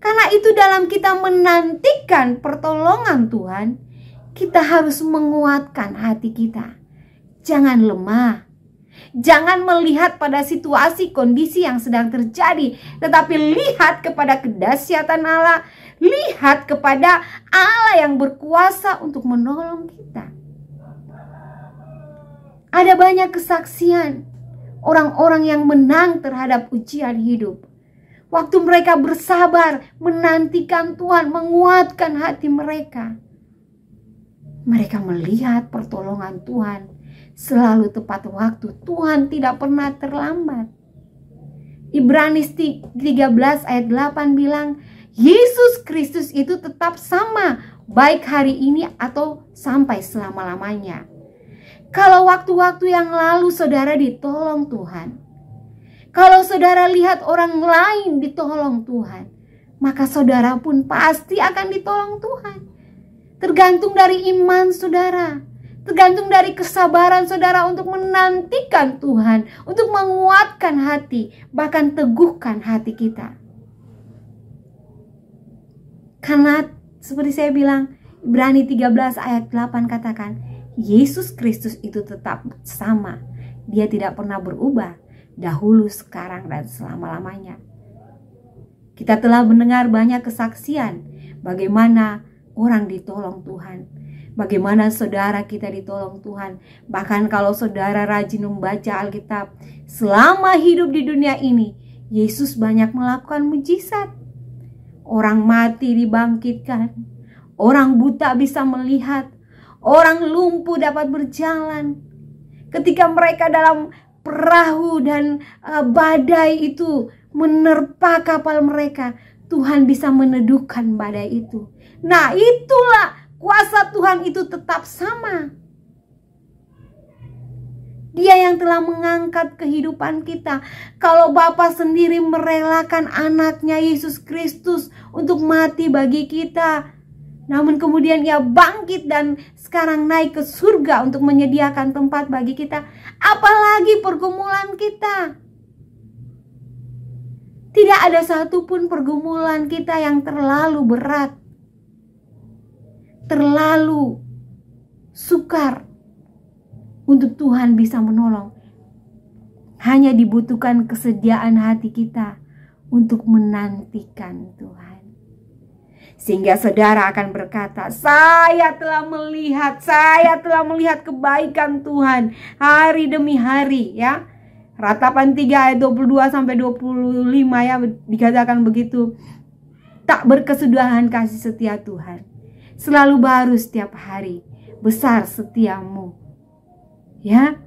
Karena itu dalam kita menantikan pertolongan Tuhan, kita harus menguatkan hati kita. Jangan lemah. Jangan melihat pada situasi kondisi yang sedang terjadi, tetapi lihat kepada kedahsyatan Allah. Lihat kepada Allah yang berkuasa untuk menolong kita. Ada banyak kesaksian orang-orang yang menang terhadap ujian hidup. Waktu mereka bersabar, menantikan Tuhan, menguatkan hati mereka. Mereka melihat pertolongan Tuhan selalu tepat waktu. Tuhan tidak pernah terlambat. Ibrani 13 ayat 8 bilang, Yesus Kristus itu tetap sama, baik hari ini atau sampai selama-lamanya. Kalau waktu-waktu yang lalu saudara ditolong Tuhan, kalau saudara lihat orang lain ditolong Tuhan, maka saudara pun pasti akan ditolong Tuhan. Tergantung dari iman saudara, tergantung dari kesabaran saudara untuk menantikan Tuhan, untuk menguatkan hati, bahkan teguhkan hati kita. Karena seperti saya bilang, Ibrani 13 ayat 8 katakan, Yesus Kristus itu tetap sama. Dia tidak pernah berubah, dahulu, sekarang, dan selama-lamanya. Kita telah mendengar banyak kesaksian bagaimana orang ditolong Tuhan, bagaimana saudara kita ditolong Tuhan. Bahkan kalau saudara rajin membaca Alkitab, selama hidup di dunia ini, Yesus banyak melakukan mujizat. Orang mati dibangkitkan, orang buta bisa melihat, orang lumpuh dapat berjalan. Ketika mereka dalam perahu dan badai itu menerpa kapal mereka, Tuhan bisa meneduhkan badai itu. Nah, itulah kuasa Tuhan itu tetap sama. Dia yang telah mengangkat kehidupan kita. Kalau Bapa sendiri merelakan anaknya Yesus Kristus untuk mati bagi kita, namun kemudian ia bangkit dan sekarang naik ke surga untuk menyediakan tempat bagi kita, apalagi pergumulan kita. Tidak ada satupun pergumulan kita yang terlalu berat, terlalu sukar untuk Tuhan bisa menolong. Hanya dibutuhkan kesediaan hati kita untuk menantikan Tuhan. Sehingga saudara akan berkata, saya telah melihat kebaikan Tuhan hari demi hari, ya. Ratapan 3 ayat 22 sampai 25 ya, dikatakan begitu. Tak berkesudahan kasih setia Tuhan, selalu baru setiap hari, besar setiamu. Ya.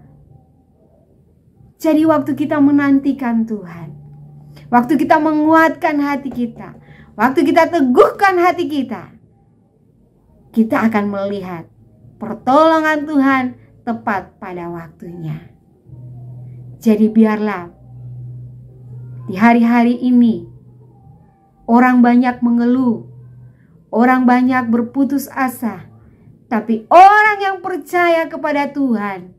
Jadi waktu kita menantikan Tuhan, waktu kita menguatkan hati kita, waktu kita teguhkan hati kita, kita akan melihat pertolongan Tuhan tepat pada waktunya. Jadi biarlah di hari-hari ini orang banyak mengeluh, orang banyak berputus asa, tapi orang yang percaya kepada Tuhan,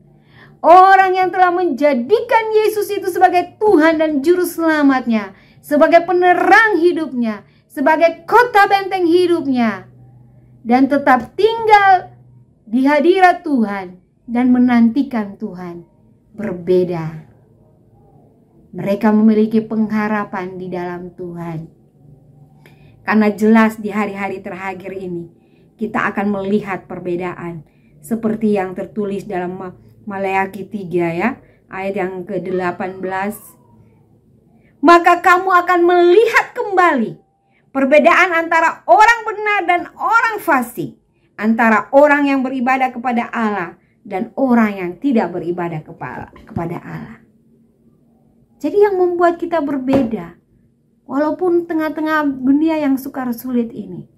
orang yang telah menjadikan Yesus itu sebagai Tuhan dan Juru Selamatnya, sebagai penerang hidupnya, sebagai kota benteng hidupnya, dan tetap tinggal di hadirat Tuhan dan menantikan Tuhan, berbeda. Mereka memiliki pengharapan di dalam Tuhan. Karena jelas di hari-hari terakhir ini, kita akan melihat perbedaan. Seperti yang tertulis dalam Maleakhi 3 ya, ayat yang ke-18. Maka kamu akan melihat kembali perbedaan antara orang benar dan orang fasik, antara orang yang beribadah kepada Allah dan orang yang tidak beribadah kepada Allah. Jadi yang membuat kita berbeda, walaupun tengah-tengah dunia yang sukar sulit ini,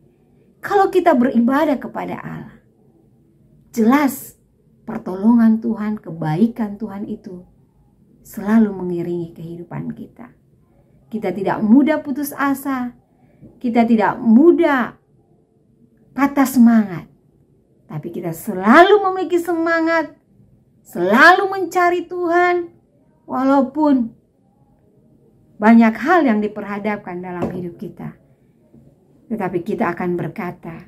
kalau kita beribadah kepada Allah, jelas pertolongan Tuhan, kebaikan Tuhan itu selalu mengiringi kehidupan kita. Kita tidak mudah putus asa, kita tidak mudah patah semangat, tapi kita selalu memiliki semangat, selalu mencari Tuhan, walaupun banyak hal yang diperhadapkan dalam hidup kita. Tetapi kita akan berkata,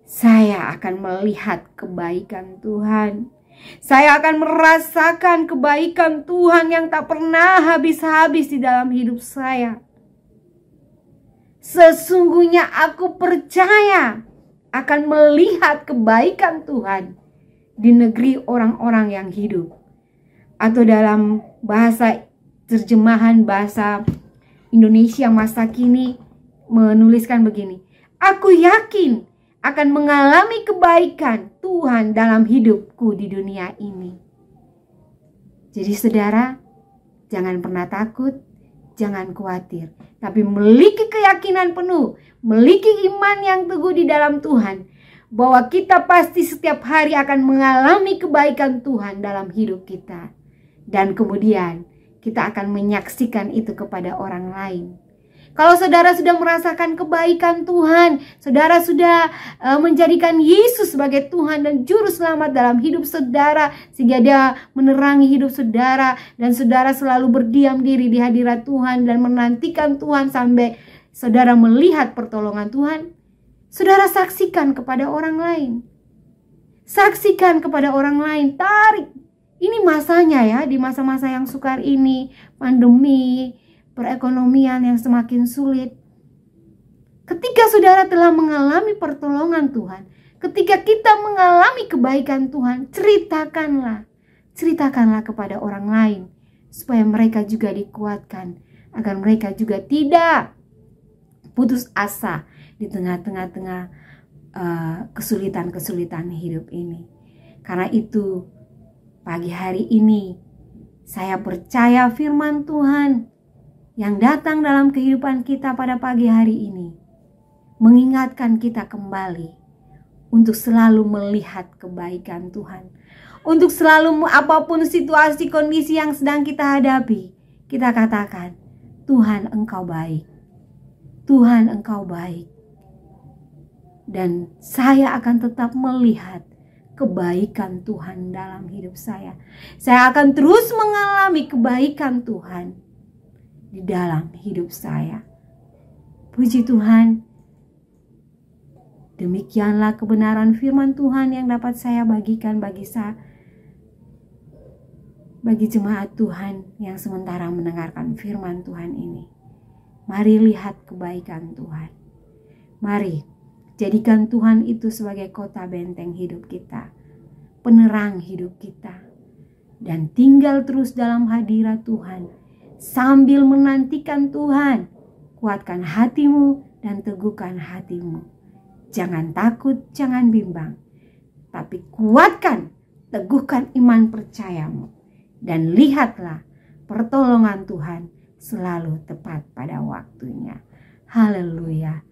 saya akan melihat kebaikan Tuhan. Saya akan merasakan kebaikan Tuhan yang tak pernah habis-habis di dalam hidup saya. Sesungguhnya aku percaya akan melihat kebaikan Tuhan di negeri orang-orang yang hidup. Atau dalam bahasa terjemahan bahasa Indonesia masa kini menuliskan begini. Aku yakin akan mengalami kebaikan Tuhan dalam hidupku di dunia ini. Jadi saudara, jangan pernah takut, jangan khawatir, tapi miliki keyakinan penuh, miliki iman yang teguh di dalam Tuhan, bahwa kita pasti setiap hari akan mengalami kebaikan Tuhan dalam hidup kita. Dan kemudian kita akan menyaksikan itu kepada orang lain. Kalau saudara sudah merasakan kebaikan Tuhan, saudara sudah menjadikan Yesus sebagai Tuhan dan Juru Selamat dalam hidup saudara, sehingga Dia menerangi hidup saudara, dan saudara selalu berdiam diri di hadirat Tuhan dan menantikan Tuhan sampai saudara melihat pertolongan Tuhan, saudara saksikan kepada orang lain. Saksikan kepada orang lain, tarik. Ini masanya ya, di masa-masa yang sukar ini, pandemi, perekonomian yang semakin sulit. Ketika saudara telah mengalami pertolongan Tuhan, ketika kita mengalami kebaikan Tuhan, ceritakanlah kepada orang lain, supaya mereka juga dikuatkan, agar mereka juga tidak putus asa di tengah-tengah kesulitan-kesulitan hidup ini. Karena itu, pagi hari ini saya percaya firman Tuhan yang datang dalam kehidupan kita pada pagi hari ini mengingatkan kita kembali untuk selalu melihat kebaikan Tuhan, untuk selalu apapun situasi kondisi yang sedang kita hadapi, kita katakan, Tuhan Engkau baik, Tuhan Engkau baik, dan saya akan tetap melihat kebaikan Tuhan dalam hidup saya. Saya akan terus mengalami kebaikan Tuhan di dalam hidup saya. Puji Tuhan. Demikianlah kebenaran firman Tuhan yang dapat saya bagikan bagi jemaat Tuhan yang sementara mendengarkan firman Tuhan ini. Mari lihat kebaikan Tuhan. Mari jadikan Tuhan itu sebagai kota benteng hidup kita, penerang hidup kita, dan tinggal terus dalam hadirat Tuhan sambil menantikan Tuhan. Kuatkan hatimu dan teguhkan hatimu. Jangan takut, jangan bimbang, tapi kuatkan, teguhkan iman percayamu, dan lihatlah pertolongan Tuhan selalu tepat pada waktunya. Haleluya.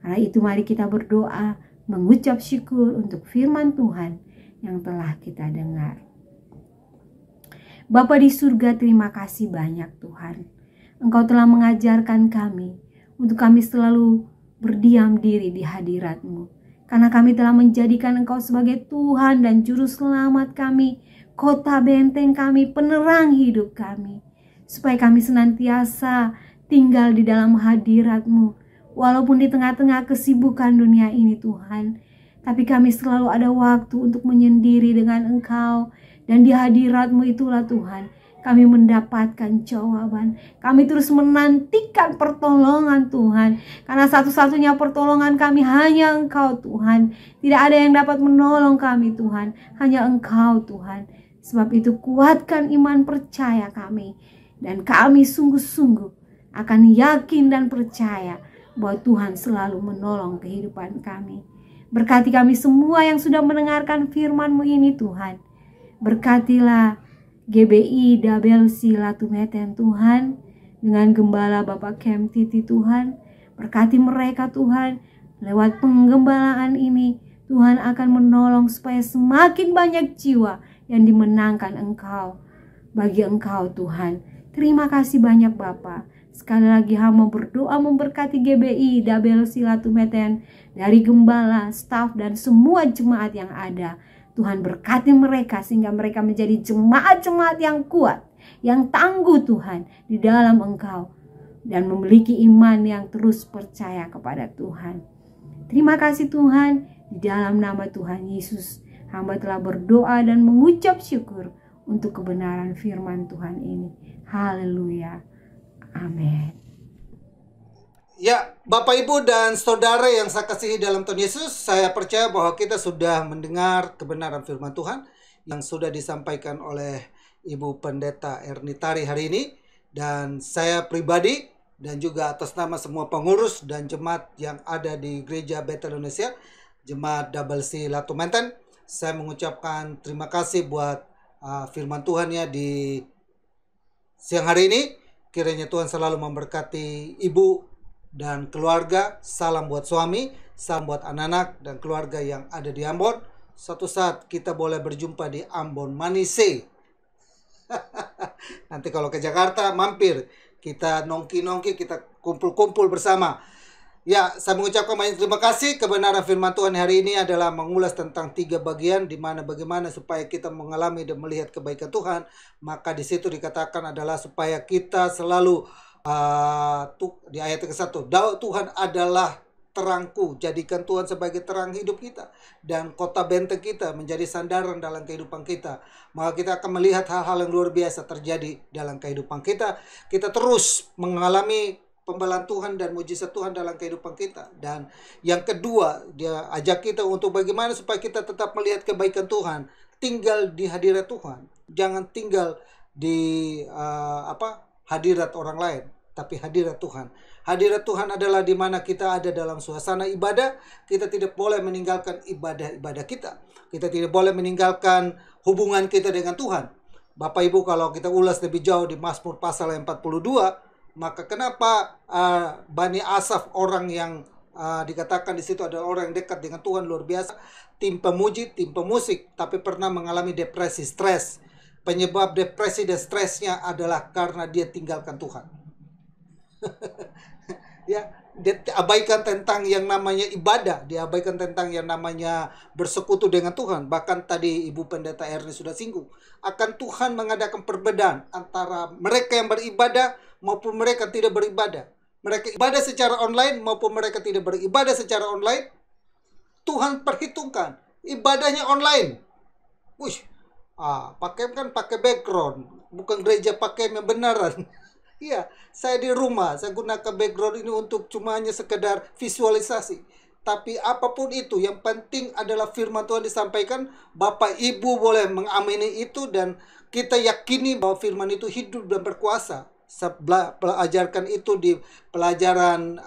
Karena itu mari kita berdoa, mengucap syukur untuk firman Tuhan yang telah kita dengar. Bapa di surga, terima kasih banyak Tuhan. Engkau telah mengajarkan kami untuk kami selalu berdiam diri di hadirat-Mu. Karena kami telah menjadikan Engkau sebagai Tuhan dan Juru Selamat kami, kota benteng kami, penerang hidup kami. Supaya kami senantiasa tinggal di dalam hadirat-Mu. Walaupun di tengah-tengah kesibukan dunia ini Tuhan, tapi kami selalu ada waktu untuk menyendiri dengan Engkau. Dan di hadirat-Mu itulah Tuhan, kami mendapatkan jawaban. Kami terus menantikan pertolongan Tuhan. Karena satu-satunya pertolongan kami hanya Engkau Tuhan. Tidak ada yang dapat menolong kami Tuhan, hanya Engkau Tuhan. Sebab itu kuatkan iman percaya kami. Dan kami sungguh-sungguh akan yakin dan percaya bahwa Tuhan selalu menolong kehidupan kami. Berkati kami semua yang sudah mendengarkan firman-Mu ini Tuhan. Berkatilah GBI Dabel Silatumeten Tuhan, dengan Gembala Bapak Kem Titi Tuhan. Berkati mereka Tuhan, lewat penggembalaan ini Tuhan akan menolong supaya semakin banyak jiwa yang dimenangkan Engkau, bagi Engkau Tuhan. Terima kasih banyak Bapa. Sekali lagi hamba berdoa memberkati GBI Dabel Silatumeten, dari gembala, staf, dan semua jemaat yang ada. Tuhan berkati mereka sehingga mereka menjadi jemaat-jemaat yang kuat, yang tangguh Tuhan di dalam Engkau, dan memiliki iman yang terus percaya kepada Tuhan. Terima kasih Tuhan, di dalam nama Tuhan Yesus hamba telah berdoa dan mengucap syukur untuk kebenaran firman Tuhan ini. Haleluya. Amin. Ya, Bapak Ibu dan Saudara yang saya kasihi dalam Tuhan Yesus, saya percaya bahwa kita sudah mendengar kebenaran firman Tuhan yang sudah disampaikan oleh Ibu Pendeta Ernitari hari ini. Dan saya pribadi dan juga atas nama semua pengurus dan jemaat yang ada di Gereja Bethel Indonesia, Jemaat Double C Latu Menten, saya mengucapkan terima kasih buat firman Tuhan ya di siang hari ini. Kiranya Tuhan selalu memberkati ibu dan keluarga. Salam buat suami, salam buat anak-anak dan keluarga yang ada di Ambon. Suatu saat kita boleh berjumpa di Ambon Manise. Nanti kalau ke Jakarta mampir, kita nongki-nongki, kita kumpul-kumpul bersama. Ya, saya mengucapkan banyak terima kasih. Kebenaran firman Tuhan hari ini adalah mengulas tentang 3 bagian, di mana bagaimana supaya kita mengalami dan melihat kebaikan Tuhan. Maka di situ dikatakan adalah supaya kita selalu di ayat ke-1, Tuhan adalah terangku, jadikan Tuhan sebagai terang hidup kita, dan kota benteng kita menjadi sandaran dalam kehidupan kita. Maka kita akan melihat hal-hal yang luar biasa terjadi dalam kehidupan kita. Kita terus mengalami pembelaan Tuhan dan mujizat Tuhan dalam kehidupan kita. Dan yang kedua, dia ajak kita untuk bagaimana supaya kita tetap melihat kebaikan Tuhan, tinggal di hadirat Tuhan. Jangan tinggal di hadirat orang lain, tapi hadirat Tuhan. Hadirat Tuhan adalah di mana kita ada dalam suasana ibadah. Kita tidak boleh meninggalkan ibadah kita. Kita tidak boleh meninggalkan hubungan kita dengan Tuhan. Bapak Ibu, kalau kita ulas lebih jauh di Mazmur pasal 42, maka kenapa Bani Asaf, orang yang dikatakan di situ adalah orang yang dekat dengan Tuhan luar biasa, tim pemuji, tim pemusik, tapi pernah mengalami depresi, stres. Penyebab depresi dan stresnya adalah karena dia tinggalkan Tuhan. Ya, diabaikan tentang yang namanya ibadah, diabaikan tentang yang namanya bersekutu dengan Tuhan. Bahkan tadi Ibu Pendeta Erni sudah singgung, akan Tuhan mengadakan perbedaan antara mereka yang beribadah maupun mereka tidak beribadah. Mereka ibadah secara online maupun mereka tidak beribadah secara online. Tuhan perhitungkan ibadahnya online. Pakai background, bukan gereja pakai yang benaran. Iya, saya di rumah, saya gunakan background ini untuk cuma hanya sekedar visualisasi. Tapi apapun itu, yang penting adalah firman Tuhan disampaikan. Bapak Ibu boleh mengamini itu, dan kita yakini bahwa firman itu hidup dan berkuasa. Saya pelajarkan itu di pelajaran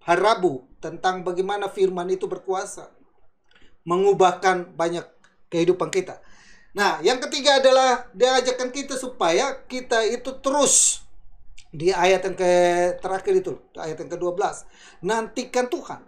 hari Rabu tentang bagaimana firman itu berkuasa, mengubahkan banyak kehidupan kita. Nah, yang ketiga adalah dia ajakkan kita supaya kita itu terus di ayat yang terakhir itu, ayat yang ke-12. Nantikan Tuhan.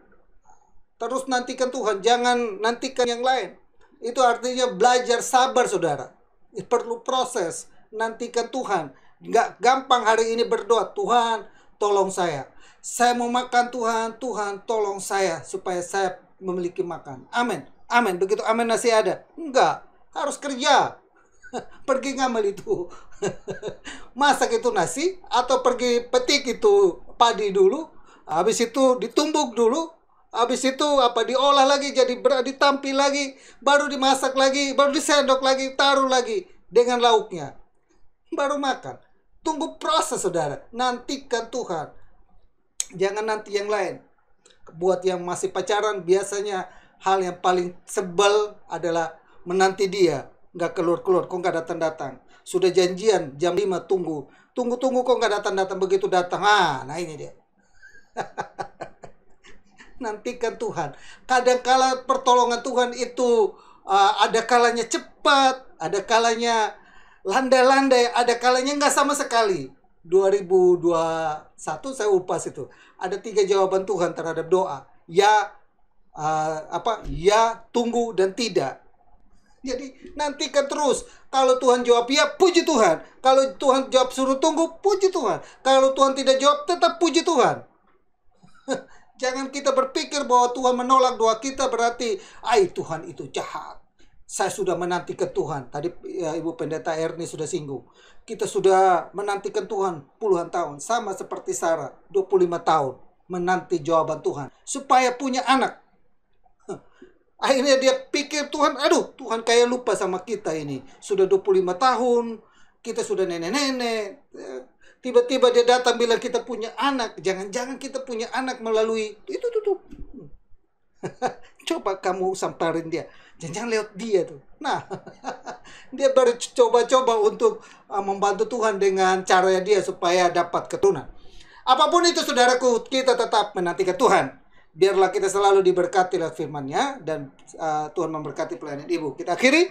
Terus nantikan Tuhan, jangan nantikan yang lain. Itu artinya belajar sabar, saudara. Perlu proses, nantikan Tuhan. Nggak gampang hari ini berdoa, Tuhan tolong saya. Saya mau makan Tuhan, Tuhan tolong saya supaya saya memiliki makan. Amin, amin. Begitu amin nasi ada. Enggak. Harus kerja. Pergi ngambil itu. Masak itu nasi, atau pergi petik itu padi dulu. Habis itu ditumbuk dulu. Habis itu diolah lagi jadi beras, ditampil lagi, baru dimasak lagi, baru disendok lagi, taruh lagi dengan lauknya. Baru makan. Tunggu proses, saudara. Nantikan Tuhan. Jangan nanti yang lain. Buat yang masih pacaran, biasanya hal yang paling sebel adalah menanti dia, nggak keluar-keluar, kok nggak datang-datang. Sudah janjian jam 5, tunggu kok nggak datang-datang. Begitu datang, nah ini dia. Nantikan Tuhan. Kadang-kala pertolongan Tuhan itu ada kalanya cepat, ada kalanya landai-landai, ada kalanya nggak sama sekali. 2021 saya upas itu. Ada 3 jawaban Tuhan terhadap doa. Ya, tunggu, dan tidak. Jadi nantikan terus. Kalau Tuhan jawab ya, puji Tuhan. Kalau Tuhan jawab suruh tunggu, puji Tuhan. Kalau Tuhan tidak jawab, tetap puji Tuhan. Jangan kita berpikir bahwa Tuhan menolak doa kita berarti Tuhan itu jahat. Saya sudah menantikan Tuhan. Tadi Ibu Pendeta Erni sudah singgung. Kita sudah menantikan Tuhan puluhan tahun. Sama seperti Sarah, 25 tahun menanti jawaban Tuhan supaya punya anak. Akhirnya dia pikir Tuhan kayak lupa sama kita ini. Sudah 25 tahun, kita sudah nenek-nenek. Tiba-tiba dia datang bilang kita punya anak. Jangan-jangan kita punya anak melalui itu tuh. Coba kamu samperin dia. Jangan lewat dia tuh. Nah, Dia bercoba-coba untuk membantu Tuhan dengan cara dia supaya dapat keturunan. Apapun itu saudaraku, kita tetap menantikan Tuhan. Biarlah kita selalu diberkati lewat firman-Nya, dan Tuhan memberkati pelayanan Ibu. Kita akhiri.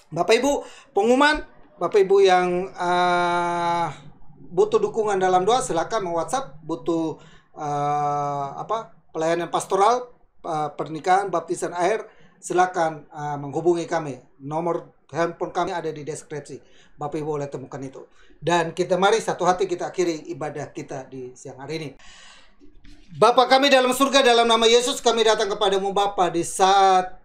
Bapak Ibu, pengumuman. Bapak Ibu yang butuh dukungan dalam doa, silakan WhatsApp. Butuh pelayanan pastoral, pernikahan, baptisan air, silakan menghubungi kami. Nomor handphone kami ada di deskripsi. Bapak Ibu boleh temukan itu. Dan kita mari satu hati kita akhiri ibadah kita di siang hari ini. Bapa kami dalam surga, dalam nama Yesus kami datang kepadamu Bapa di saat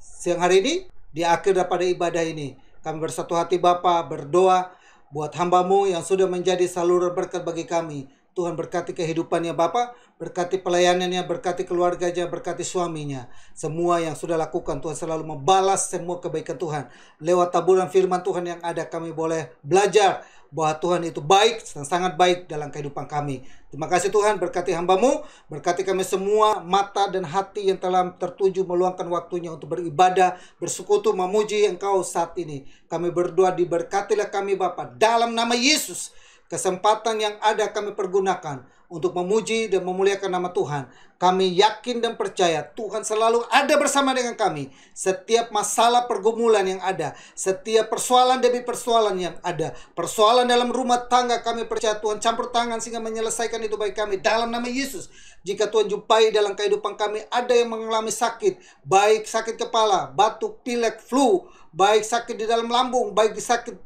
siang hari ini, di akhir daripada ibadah ini. Kami bersatu hati Bapa berdoa buat hamba-Mu yang sudah menjadi saluran berkat bagi kami. Tuhan berkati kehidupannya Bapa, berkati pelayanannya, berkati keluarganya, berkati suaminya. Semua yang sudah lakukan Tuhan selalu membalas semua kebaikan Tuhan. Lewat taburan firman Tuhan yang ada, kami boleh belajar bahwa Tuhan itu baik dan sangat baik dalam kehidupan kami. Terima kasih Tuhan, berkati hamba-Mu, berkati kami semua, mata dan hati yang telah tertuju meluangkan waktunya untuk beribadah, bersekutu, memuji Engkau saat ini. Kami berdoa, diberkatilah kami Bapa dalam nama Yesus. Kesempatan yang ada kami pergunakan untuk memuji dan memuliakan nama Tuhan. Kami yakin dan percaya Tuhan selalu ada bersama dengan kami. Setiap masalah pergumulan yang ada, setiap persoalan demi persoalan yang ada, persoalan dalam rumah tangga, kami percaya Tuhan campur tangan sehingga menyelesaikan itu bagi kami dalam nama Yesus. Jika Tuhan jumpai dalam kehidupan kami ada yang mengalami sakit, baik sakit kepala, batuk, pilek, flu, baik sakit di dalam lambung, baik sakit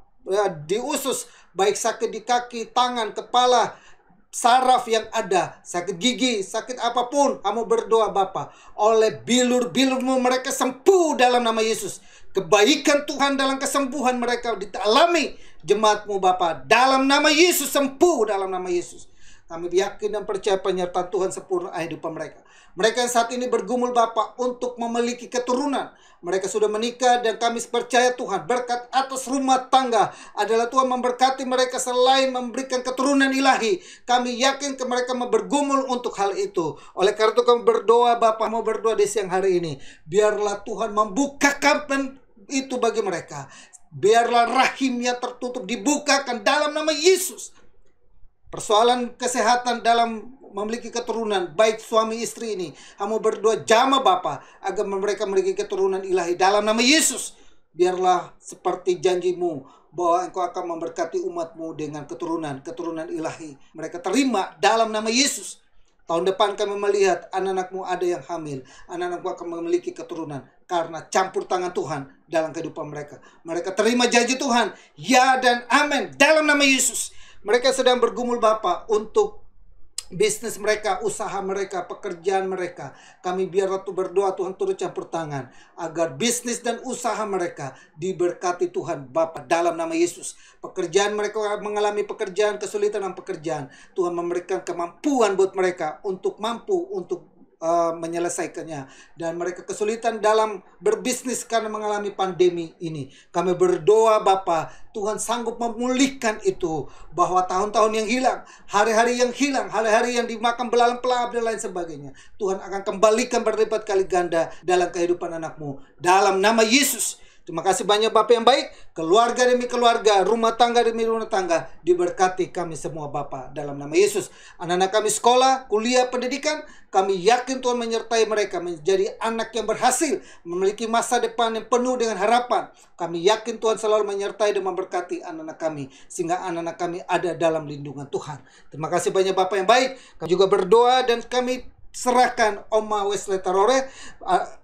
di usus, baik sakit di kaki, tangan, kepala, saraf yang ada, sakit gigi, sakit apapun, kamu berdoa Bapa, oleh bilur-bilur-Mu mereka sembuh dalam nama Yesus. Kebaikan Tuhan dalam kesembuhan mereka dialami jemaat-Mu Bapa, dalam nama Yesus, sembuh dalam nama Yesus. Kami yakin dan percaya penyertaan Tuhan sempurna kehidupan mereka. Mereka yang saat ini bergumul Bapa untuk memiliki keturunan. Mereka sudah menikah dan kami percaya Tuhan berkat atas rumah tangga adalah Tuhan memberkati mereka selain memberikan keturunan ilahi. Kami yakin mereka bergumul untuk hal itu. Oleh karena itu kami berdoa Bapa, mau berdoa di siang hari ini. Biarlah Tuhan membukakan itu bagi mereka. Biarlah rahimnya tertutup dibukakan dalam nama Yesus. Persoalan kesehatan dalam memiliki keturunan, baik suami istri ini, kamu berdoa jama Bapa agar mereka memiliki keturunan ilahi dalam nama Yesus. Biarlah seperti janji-Mu bahwa Engkau akan memberkati umat-Mu dengan keturunan ilahi. Mereka terima dalam nama Yesus. Tahun depan kami melihat anak-anak-Mu ada yang hamil, anak-anak-Mu akan memiliki keturunan karena campur tangan Tuhan dalam kehidupan mereka. Mereka terima janji Tuhan, ya dan amin dalam nama Yesus. Mereka sedang bergumul Bapa untuk bisnis mereka, usaha mereka, pekerjaan mereka. Kami biarlah berdoa Tuhan turut campur tangan agar bisnis dan usaha mereka diberkati Tuhan Bapa dalam nama Yesus. Pekerjaan mereka mengalami pekerjaan, kesulitan dalam pekerjaan. Tuhan memberikan kemampuan buat mereka untuk mampu untuk menyelesaikannya, dan mereka kesulitan dalam berbisnis karena mengalami pandemi ini. Kami berdoa Bapa, Tuhan sanggup memulihkan itu, bahwa tahun-tahun yang hilang, hari-hari yang hilang, hari-hari yang dimakan belalang pelahap dan lain sebagainya, Tuhan akan kembalikan berlipat kali ganda dalam kehidupan anak-Mu dalam nama Yesus. Terima kasih banyak Bapak yang baik, keluarga demi keluarga, rumah tangga demi rumah tangga, diberkati kami semua Bapak dalam nama Yesus. Anak-anak kami sekolah, kuliah, pendidikan, kami yakin Tuhan menyertai mereka menjadi anak yang berhasil, memiliki masa depan yang penuh dengan harapan. Kami yakin Tuhan selalu menyertai dan memberkati anak-anak kami, sehingga anak-anak kami ada dalam lindungan Tuhan. Terima kasih banyak Bapak yang baik. Kami juga berdoa dan kami serahkan Oma Wesley Tarore,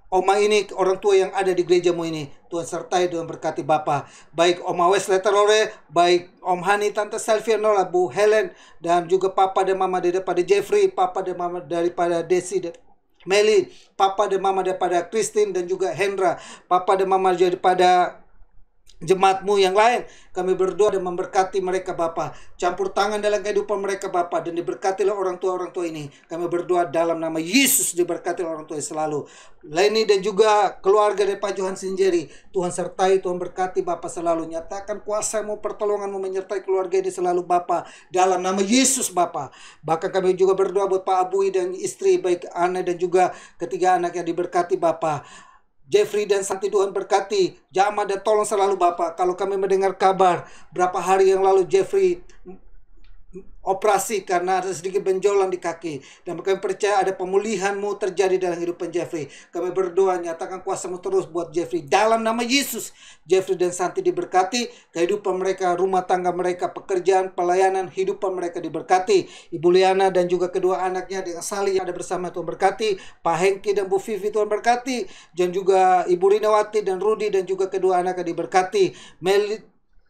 Oma ini, orang tua yang ada di gerejamu ini, Tuhan sertai dan berkati Bapa. Baik Oma Wesley Tarore, baik Om Hani, Tante Selvianola, Bu Helen, dan juga Papa dan Mama daripada Jeffrey, Papa dan Mama daripada Desi dan Meli, Papa dan Mama daripada Christine dan juga Hendra, Papa dan Mama daripada jemaat-Mu yang lain. Kami berdoa dan memberkati mereka Bapa, campur tangan dalam kehidupan mereka Bapa, dan diberkatilah orang tua ini. Kami berdoa dalam nama Yesus, diberkatilah orang tua selalu. Leni dan juga keluarga dari Pak Johan Sinjeri, Tuhan sertai, Tuhan berkati Bapa selalu. Nyatakan kuasa-Mu, pertolongan-Mu menyertai keluarga ini selalu Bapa, dalam nama Yesus Bapa. Bahkan kami juga berdoa buat Pak Abui dan istri, baik Ana dan juga ketiga anak yang diberkati Bapa. Jeffrey dan Santi Tuhan berkati. Jamah dan tolong selalu Bapak. Kalau kami mendengar kabar berapa hari yang lalu Jeffrey operasi karena ada sedikit benjolan di kaki, dan kami percaya ada pemulihan-Mu terjadi dalam kehidupan Jeffrey. Kami berdoa, nyatakan kuasa-Mu terus buat Jeffrey dalam nama Yesus. Jeffrey dan Santi diberkati, kehidupan mereka, rumah tangga mereka, pekerjaan, pelayanan, hidupan mereka diberkati. Ibu Liana dan juga kedua anaknya dengan Sali yang ada bersama, Tuhan berkati. Pak Hengki dan Bu Vivi, Tuhan berkati. Dan juga Ibu Rinawati dan Rudi dan juga kedua anaknya diberkati.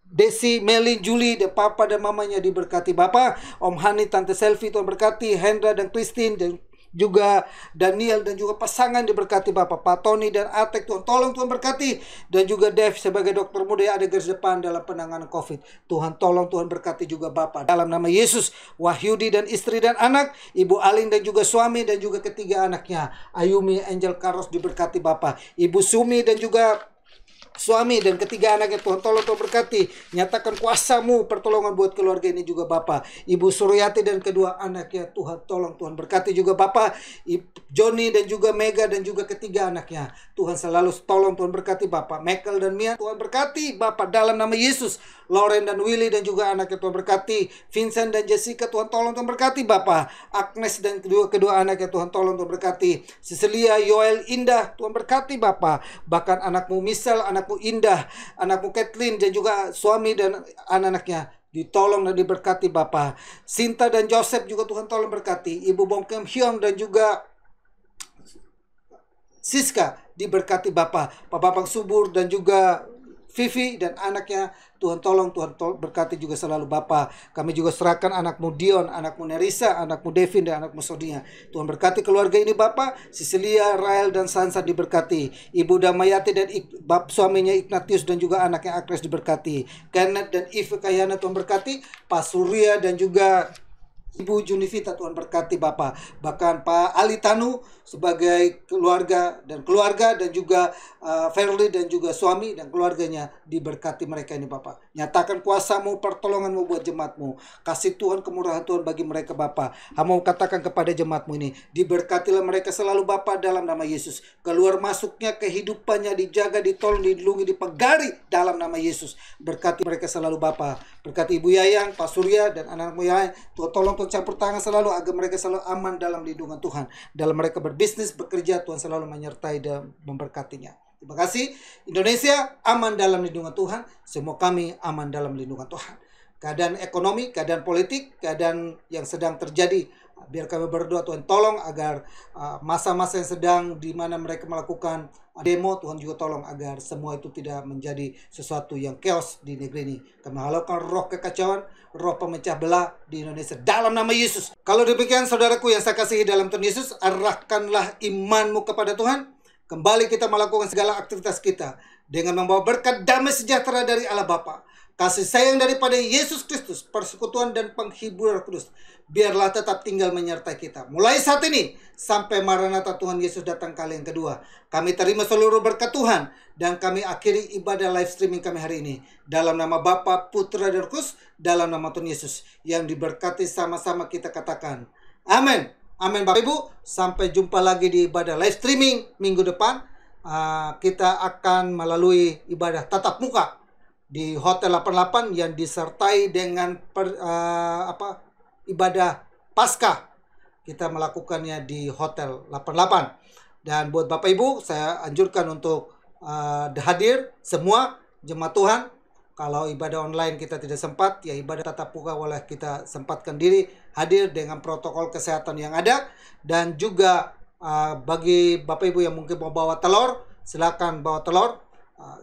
Desi, Meli, Julie, dan papa dan mamanya diberkati Bapak. Om Hani, Tante Selvi, Tuhan berkati. Hendra dan Christine dan juga Daniel dan juga pasangan diberkati Bapak. Pak Tony dan Atek, Tuhan tolong, Tuhan berkati. Dan juga Dev sebagai dokter muda yang ada garis depan dalam penanganan COVID. Tuhan tolong, Tuhan berkati juga Bapak. Dalam nama Yesus, Wahyudi dan istri dan anak, Ibu Alin dan juga suami dan juga ketiga anaknya, Ayumi, Angel, Carlos diberkati Bapak. Ibu Sumi dan juga suami dan ketiga anaknya, Tuhan tolong, Tuhan berkati. Nyatakan kuasa-Mu pertolongan buat keluarga ini juga Bapak. Ibu Suryati dan kedua anaknya, Tuhan tolong, Tuhan berkati juga Bapak. Joni dan juga Mega dan juga ketiga anaknya, Tuhan selalu tolong, Tuhan berkati Bapak. Michael dan Mia, Tuhan berkati Bapak dalam nama Yesus. Lauren dan Willy dan juga anaknya, Tuhan berkati. Vincent dan Jessica, Tuhan tolong, Tuhan berkati Bapak. Agnes dan kedua anaknya, Tuhan tolong, Tuhan berkati. Cecilia, Yoel, Indah, Tuhan berkati Bapak. Bahkan anakmu Michelle, anakmu Indah, anakmu Kathleen dan juga suami dan anak-anaknya ditolong dan diberkati Bapak. Sinta dan Joseph juga Tuhan tolong berkati. Ibu Bong Kem Hyung dan juga Siska diberkati Bapak. Pak Bambang Subur dan juga Vivi dan anaknya, Tuhan tolong, Tuhan berkati juga selalu Bapak. Kami juga serahkan anakmu Dion, anakmu Nerissa, anakmu Devin dan anakmu Sonia. Tuhan berkati keluarga ini Bapak. Cecilia, Rael dan Sansa diberkati. Ibu Damayati dan suaminya Ignatius dan juga anaknya Agnes diberkati. Kenneth dan Eve Kayana, Tuhan berkati. Pak Surya dan juga Ibu Junivita, Tuhan berkati Bapak. Bahkan Pak Ali Tanu sebagai keluarga dan juga Verly dan juga suami dan keluarganya diberkati mereka ini Bapak. Nyatakan kuasa-Mu, pertolongan-Mu buat jemaat-Mu. Kasih Tuhan, kemurahan Tuhan bagi mereka Bapak. Hamba katakan kepada jemaat-Mu ini, diberkatilah mereka selalu Bapak dalam nama Yesus. Keluar masuknya kehidupannya dijaga, ditolong, dilindungi, dipegari dalam nama Yesus. Berkati mereka selalu Bapak. Berkati Ibu Yayang, Pak Surya dan anak-anakmu yang lain. Tuhan tolong, Tuhan campur tangan selalu agar mereka selalu aman dalam lindungan Tuhan. Dalam mereka berbisnis, bekerja, Tuhan selalu menyertai dan memberkatinya. Terima kasih. Indonesia aman dalam lindungan Tuhan. Semua kami aman dalam lindungan Tuhan. Keadaan ekonomi, keadaan politik, keadaan yang sedang terjadi, biar kami berdoa Tuhan tolong agar masa-masa yang sedang di mana mereka melakukan demo, Tuhan juga tolong agar semua itu tidak menjadi sesuatu yang chaos di negeri ini. Kami halalkan roh kekacauan, roh pemecah belah di Indonesia dalam nama Yesus. Kalau demikian saudaraku yang saya kasihi dalam Tuhan Yesus, arahkanlah imanmu kepada Tuhan. Kembali kita melakukan segala aktivitas kita dengan membawa berkat damai sejahtera dari Allah Bapa, kasih sayang daripada Yesus Kristus, persekutuan dan penghibur Roh Kudus, biarlah tetap tinggal menyertai kita. Mulai saat ini sampai Maranatha Tuhan Yesus datang kali yang kedua. Kami terima seluruh berkat Tuhan dan kami akhiri ibadah live streaming kami hari ini. Dalam nama Bapa, Putra dan Roh Kudus, dalam nama Tuhan Yesus yang diberkati sama-sama kita katakan. Amin. Amin Bapak Ibu. Sampai jumpa lagi di ibadah live streaming minggu depan. Kita akan melalui ibadah tatap muka di Hotel 88 yang disertai dengan ibadah Paskah. Kita melakukannya di Hotel 88. Dan buat Bapak Ibu, saya anjurkan untuk hadir semua jemaat Tuhan. Kalau ibadah online kita tidak sempat, ya ibadah tatap muka boleh kita sempatkan diri hadir dengan protokol kesehatan yang ada. Dan juga bagi Bapak Ibu yang mungkin mau bawa telur, silakan bawa telur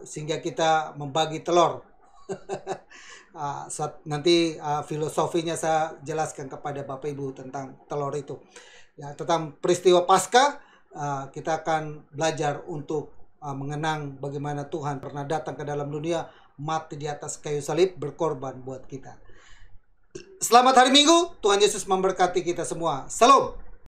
sehingga kita membagi telur. Nanti filosofinya saya jelaskan kepada Bapak Ibu tentang telur itu. Ya, tentang peristiwa Paskah kita akan belajar untuk mengenang bagaimana Tuhan pernah datang ke dalam dunia, mati di atas kayu salib, berkorban buat kita. Selamat hari Minggu, Tuhan Yesus memberkati kita semua. Salam.